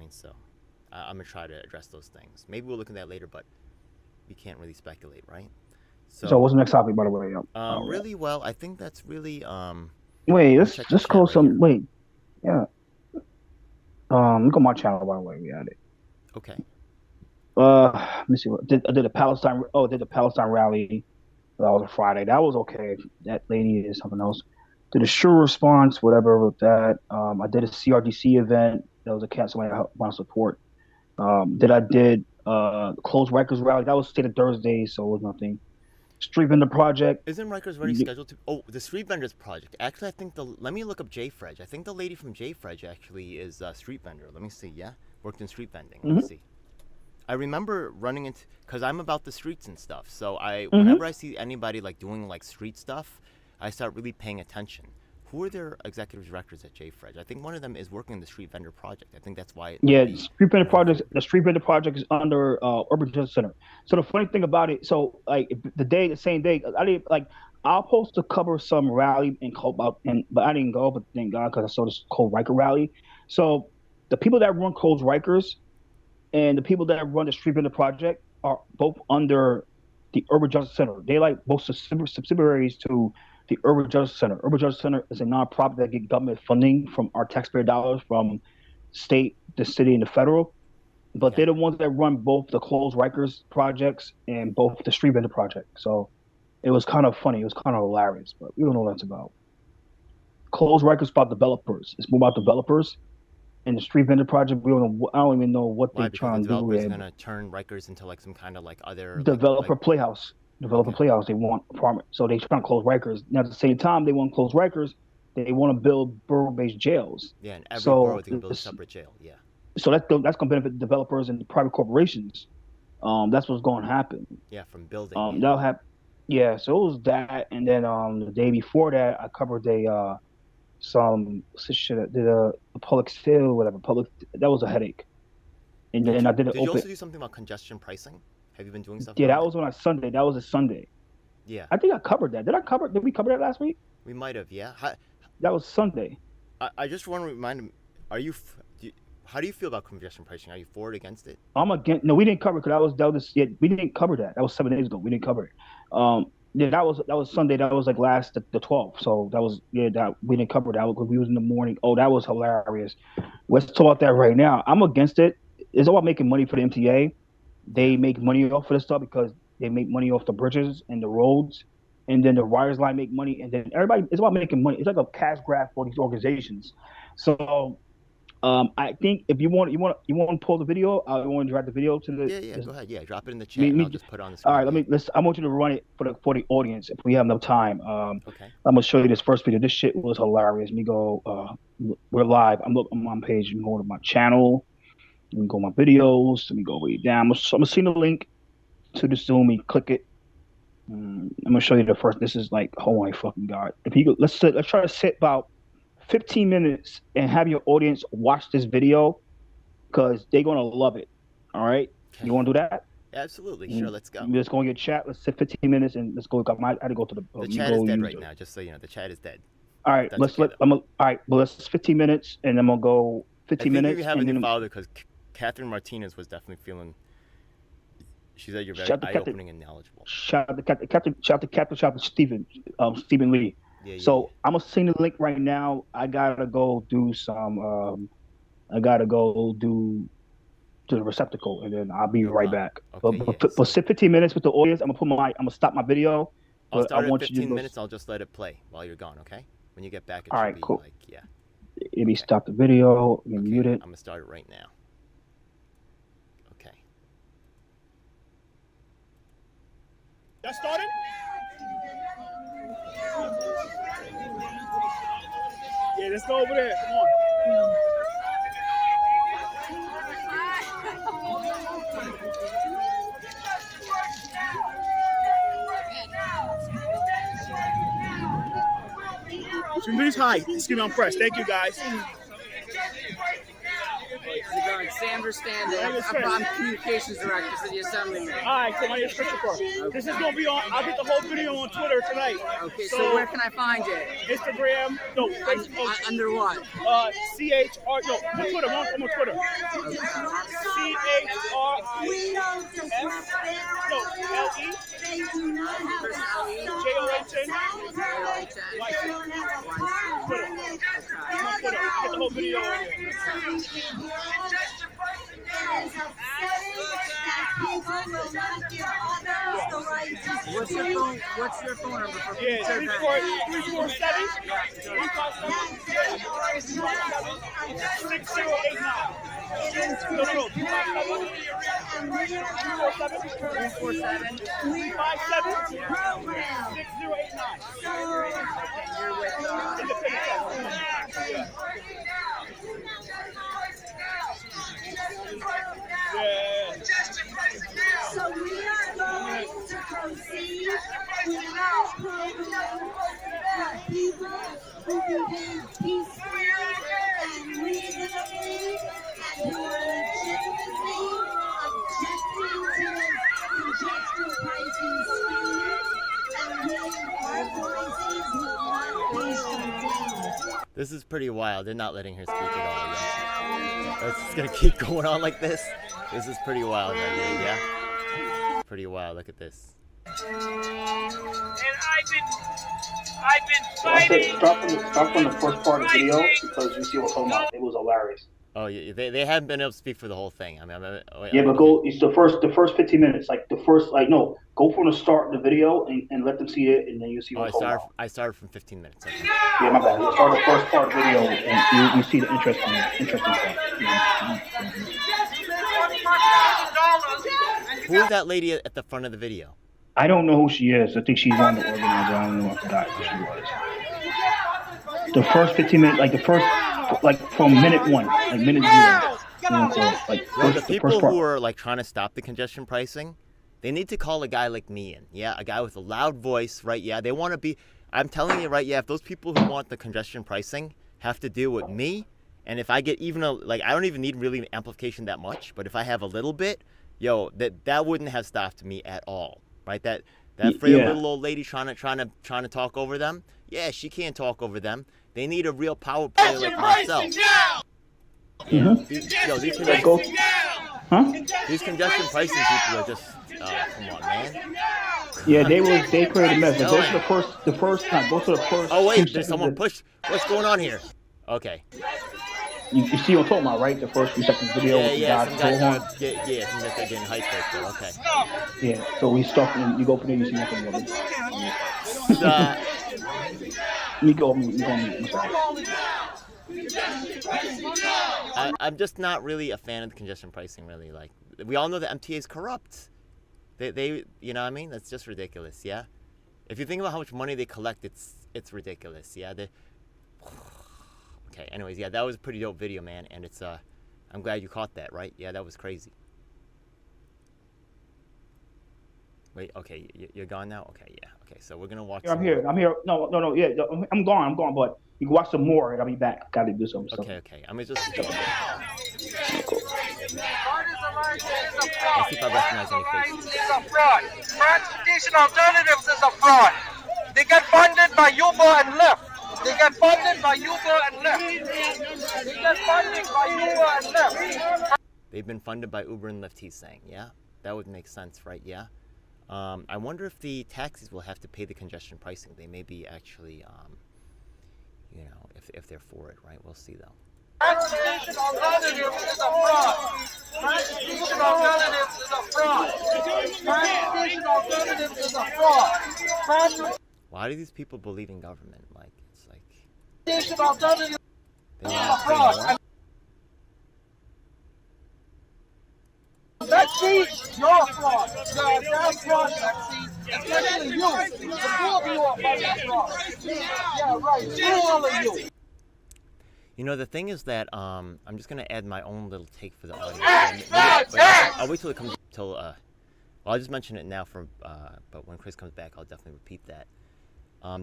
I'm gonna try to address those things. Maybe we'll look at that later, but we can't really speculate, right? So what's the next topic, by the way? Really well. I think that's really Wait, let's call some. Wait, yeah. Look on my channel, by the way. We had it. Okay. Let me see. I did a Palestine. Oh, I did the Palestine rally. That was a Friday. That was okay. That lady is something else. Did a sure response, whatever with that. I did a CRDC event. That was a camp somebody I want to support. I did closed Rikers rally. That was State of Thursday, so it was nothing. Street Vendor Project. Isn't Rikers already scheduled to? Oh, the Street Vendors Project. Actually, I think let me look up JFredge. I think the lady from JFredge actually is a street vendor. Let me see. Yeah, worked in street vending. Let me see. I remember running into because I'm about the streets and stuff. So whenever I see anybody like doing like street stuff, I start really paying attention. Who are their executive directors at JFredge? I think one of them is working the Street Vendor Project. I think that's why. The Street Vendor Project. The Street Vendor Project is under Urban Justice Center. So the funny thing about it, so like the same day, I'll post to cover some rally in Cobalt, but I didn't go. But thank God because I saw this Cold Riker rally. So the people that run Cold Rikers and the people that run the Street Vendor Project are both under the Urban Justice Center. They like both subsidiaries to the Urban Justice Center. Urban Justice Center is a nonprofit that get government funding from our taxpayer dollars from state, the city, and the federal. But they're the ones that run both the Closed Rikers projects and both the Street Vendor Project. So it was kind of funny. It was kind of hilarious, but we don't know what that's about. Closed Rikers is about developers. It's more about developers. And the Street Vendor Project, I don't even know what they're trying to do. Developers going to turn Rikers into like some kind of like other developer playhouse. Playhouse, they want apartment, so they trying to close Rikers. Now at the same time, they want to close Rikers. They want to build borough-based jails. Yeah, and every borough they can build a separate jail. Yeah. So that's going to benefit developers and private corporations. That's what's going to happen. Yeah, from building. That'll happen. Yeah, so it was that, and then the day before that, I covered a public sale, whatever. That was a headache. And then I did Did you also do something about congestion pricing? Have you been doing stuff? Yeah, that was on a Sunday. That was a Sunday. Yeah. I think I covered that. Did we cover that last week? We might have, yeah. That was Sunday. I just want to remind him. How do you feel about congestion pricing? Are you for it, against it? I'm against. No, we didn't cover because we didn't cover that. That was 7 days ago. We didn't cover it. Yeah, that was Sunday. That was like the 12th. So that we didn't cover that because we was in the morning. Oh, that was hilarious. Let's talk about that right now. I'm against it. It's all about making money for the MTA. They make money off of this stuff because they make money off the bridges and the roads, and then the riders line make money, and then everybody. It's about making money. It's like a cash grab for these organizations. So. I think if you want to pull the video, I want to drop the video to the. Yeah, go ahead. Yeah, drop it in the chat. And I'll just put it on the screen. All right, I want you to run it for the audience if we have enough time. Okay. I'm gonna show you this first video. This shit was hilarious. Let me go. We're live. I'm on my page. You can go to my channel. Let me go to my videos. Let me go way down. I'm gonna see the link to the Zoom. You click it. I'm gonna show you the first. This is like, oh my fucking god. If you let's try to sit about 15 minutes and have your audience watch this video because they're going to love it. All right? Okay. You want to do that? Absolutely. Sure, let's go. Let's go in your chat. Let's sit 15 minutes and let's go. I had to go to the chat is dead right now, just so you know. The chat is dead. All right. All right. Well, let's 15 minutes and then we'll go 15 minutes. You haven't followed it because Catherine Martinez was definitely feeling. She said you're very eye-opening and knowledgeable. Shout out to Captain. Shout out to Stephen Lee. Yeah, so I'm gonna send the link right now. I gotta go do some. I gotta go do to the receptacle, and then I'll be right back. Okay, but sit 15 minutes with the audience. I'm gonna stop my video. I'll start at 15 minutes. I'll just let it play while you're gone. Okay. When you get back, all right, cool. Like, yeah. Let me stop the video. Let me mute it. I'm gonna start it right now. Okay. That started? Yeah, let's go over there. Come on. Please hi. Excuse me, I'm fresh. Thank you, guys. Sam Verstander. I'm communications director for the Assemblyman. All right, so my name is Christopher. Okay. This is going to be on, I'll get the whole video on Twitter tonight. Okay, so where can I find it? Instagram, no, Facebook. Under what? CHR, no, on Twitter, I'm on Twitter. Okay. Get the whole video on here. What's your phone number for 347 6089. No, 347 You're with So we are going to proceed with our program for people who behave peacefully and reasonably and who are legitimately objecting to congestion pricing scheme and hearing our voices will not be shut down. This is pretty wild. They're not letting her speak at all yet. It's just gonna keep going on like this. This is pretty wild right here, yeah? Pretty wild. Look at this. And I've been fighting. Start from the first part of the video because you see what's going on. It was hilarious. Oh, yeah, they haven't been able to speak for the whole thing. I mean, but go. It's the first 15 minutes. Go from the start of the video and let them see it, and then you see what's going on. I started from 15 minutes. Okay. Yeah, my bad. Start the first part of the video, and you see the interesting stuff. Who is that lady at the front of the video? I don't know who she is. I think she's one of the organizers. I don't know. I forgot who she was. The first 15 minutes, from minute one, minute zero. The people who are trying to stop the congestion pricing, they need to call a guy like me in. Yeah, a guy with a loud voice, right? Yeah, they want to be. I'm telling you, right? Yeah, if those people who want the congestion pricing have to deal with me, and if I get even I don't even need really amplification that much, but if I have a little bit, that wouldn't have stopped me at all, right? That frail little old lady trying to talk over them. Yeah, she can't talk over them. They need a real power player like myself. These congestion pricing people are just, come on, man. Yeah, they created a mess. Go to the first time. Go to the first. Oh wait, there's someone pushed. What's going on here? Okay. You see what I'm talking about, right? The first few seconds video. Yeah, some guys are getting hyped right there. Okay. Yeah, so we stuck and you go up there, you see nothing of it. I'm just not really a fan of the congestion pricing. Really, like we all know the MTA is corrupt. They you know what I mean? That's just ridiculous. Yeah. If you think about how much money they collect, it's ridiculous. Yeah. Okay. Anyways, yeah, that was a pretty dope video, man, and it's I'm glad you caught that, right? Yeah, that was crazy. Wait, okay, you're gone now? Okay, yeah. Okay, so we're gonna watch. I'm here. No. Yeah, I'm gone. But you can watch some more, and I'll be back. Gotta do something. Okay. I'm gonna just. Let's see if I recognize any faces. Is a fraud. Transportation Alternatives is a fraud. They get funded by Uber and Lyft. They get funded by Uber and Lyft. They've been funded by Uber and Lyft, he's saying. Yeah, that would make sense, right? Yeah. I wonder if the taxis will have to pay the congestion pricing. They may be actually, you know, if they're for it, right? We'll see, though. Transportation Alternatives is a fraud. Transportation Alternatives is a fraud. Transportation Alternatives is a fraud. Why do these people believe in government? Like, it's like... Transportation Alternatives is a fraud. Betsy, you're a fraud. You're a fraud, Betsy. Especially you. The two of you are fucking fraud. Yeah, right. All of you. You know, the thing is that I'm just gonna add my own little take for the audience. I'll wait till it comes well, I'll just mention it now but when Chris comes back, I'll definitely repeat that.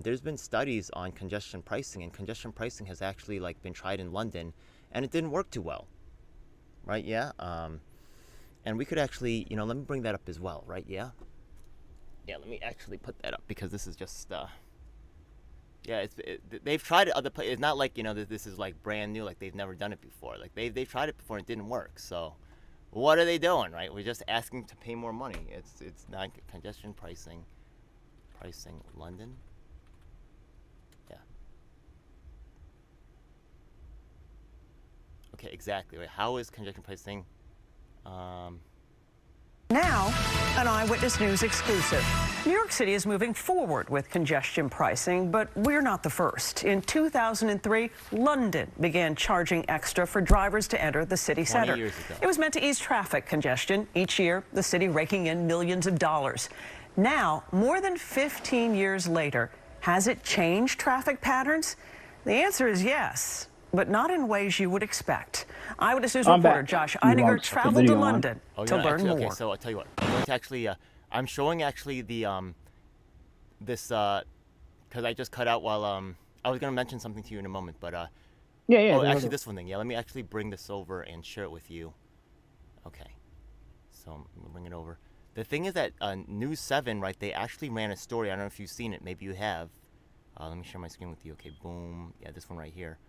There's been studies on congestion pricing, and congestion pricing has actually been tried in London, and it didn't work too well, right? Yeah. And we could actually, let me bring that up as well, right? Yeah. Yeah. Let me actually put that up because this is just. Yeah, they've tried it other places. It's not like, this is brand new, they've never done it before. They've tried it before and it didn't work. So what are they doing, right? We're just asking to pay more money. It's not congestion pricing London. Yeah. Okay, exactly. Right. How is congestion pricing? Now, an Eyewitness News exclusive. New York City is moving forward with congestion pricing, but we're not the first. In 2003, London began charging extra for drivers to enter the city center. It was meant to ease traffic congestion. Each year, the city raking in millions of dollars. Now, more than 15 years later, has it changed traffic patterns? The answer is yes, but not in ways you would expect. Eyewitness News reporter Josh Einiger traveled to London to learn more. Okay, so I'll tell you what. I'm going to actually, I'm showing actually the this because I just cut out while I was going to mention something to you in a moment, but actually this one thing. Yeah, let me actually bring this over and share it with you. Okay, so I'm going to bring it over. The thing is that News 7, right? They actually ran a story. I don't know if you've seen it. Maybe you have. Let me share my screen with you. Okay, boom. Yeah, this one right here.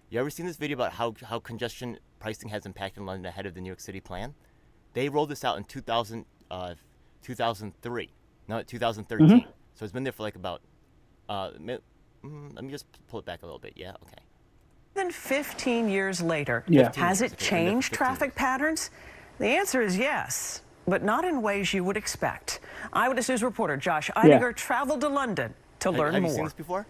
You ever seen this video about how congestion pricing has impacted London ahead of the New York City plan? They rolled this out in 2003. No, 2013. Mm-hmm. So it's been there for about, let me just pull it back a little bit. Yeah, okay. Then 15 years later, has it changed traffic patterns? The answer is yes, but not in ways you would expect. Eyewitness News reporter Josh Einiger traveled to London to learn more. Have you seen this before?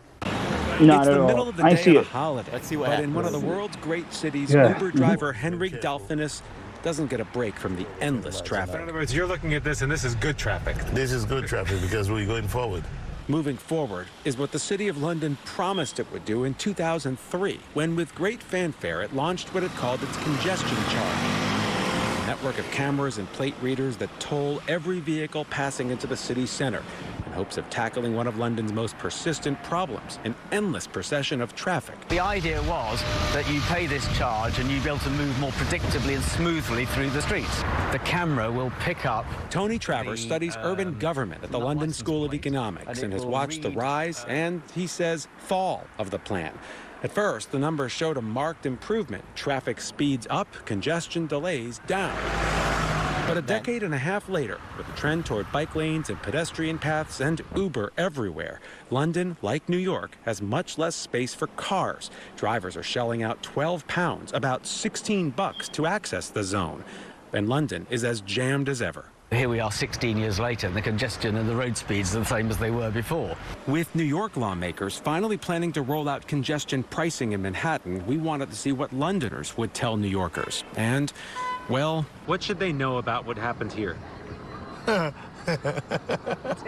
Not it's the middle of the day of a holiday. Let's see what but happens. in one of the world's great cities, Uber driver Henry Delphinus doesn't get a break from the endless traffic. In other words, you're looking at this and this is good traffic. This is good traffic because we're going forward. Moving forward is what the City of London promised it would do in 2003, when with great fanfare it launched what it called its congestion charge. A network of cameras and plate readers that toll every vehicle passing into the city center in hopes of tackling one of London's most persistent problems, an endless procession of traffic. The idea was that you pay this charge and you'll be able to move more predictably and smoothly through the streets. The camera will pick up. Tony Travers studies urban government at the London School of Economics and has watched the rise and, he says, fall of the plan. At first, the numbers showed a marked improvement. Traffic speeds up, congestion delays down. But a decade and a half later, with a trend toward bike lanes and pedestrian paths and Uber everywhere, London, like New York, has much less space for cars. Drivers are shelling out £12, about $16 to access the zone. And London is as jammed as ever. Here we are 16 years later, and the congestion and the road speeds are the same as they were before. With New York lawmakers finally planning to roll out congestion pricing in Manhattan, we wanted to see what Londoners would tell New Yorkers. And, well, What should they know about what happened here?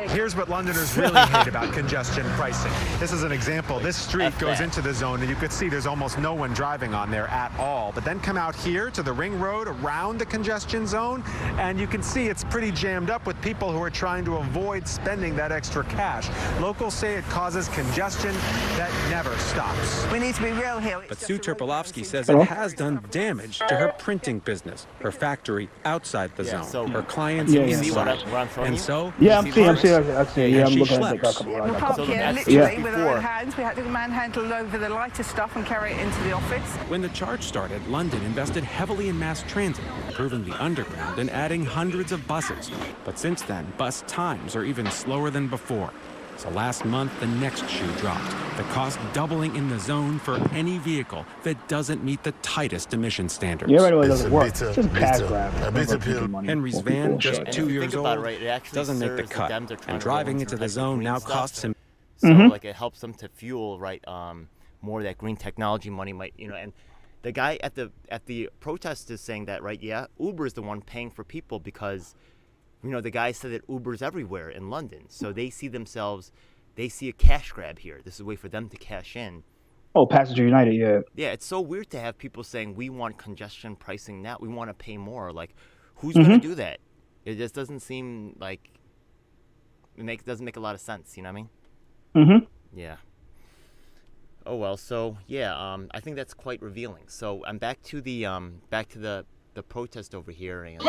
Here's what Londoners really hate about congestion pricing. This is an example. This street goes into the zone, and you could see there's almost no one driving on there at all. But then come out here to the ring road around the congestion zone, and you can see it's pretty jammed up with people who are trying to avoid spending that extra cash. Locals say it causes congestion that never stops. We need to be real here. but Sue Terpolovsky says it has done damage to her printing business, her factory outside the Yeah, zone, so- her clients Yeah, yeah. inside. What I'm showing And you? so, Yeah, I'm see seeing. Mark's? Yeah, I'm And she looking at schleps. a couple. We're I got parked So here that's literally just with before. our own hands. We had to manhandle over the lighter stuff and carry it into the office. when the charge started, London invested heavily in mass transit, improving the underground and adding hundreds of buses. But since then, bus times are even slower than before. So last month, the next shoe dropped, the cost doubling in the zone for any vehicle that doesn't meet the tightest emission standards. Yeah, right away, it It's doesn't a work. bitter- It's just cash bitter- grab. a It's bitter never pill. making money Henry's for people. van, just And if 2 you years think about old, it, right, it actually doesn't make the serves cut. Dems are trying And to roll driving into like, the zone green now stuff. costs him. So Mhm. like it helps them to fuel right more of that green technology money might and the guy at the protest is saying that right Uber is the one paying for people because the guy said that Uber's everywhere in London, so they see a cash grab here. This is a way for them to cash in. Oh, Passenger United, yeah. Yeah, it's so weird to have people saying we want congestion pricing now, we want to pay more. Like, who's Mm-hmm. going to do that? It just doesn't seem like doesn't make a lot of sense. You know what I mean? Mm-hmm. Yeah. Oh well, so yeah, I think that's quite revealing. So I'm back to the protest over here, and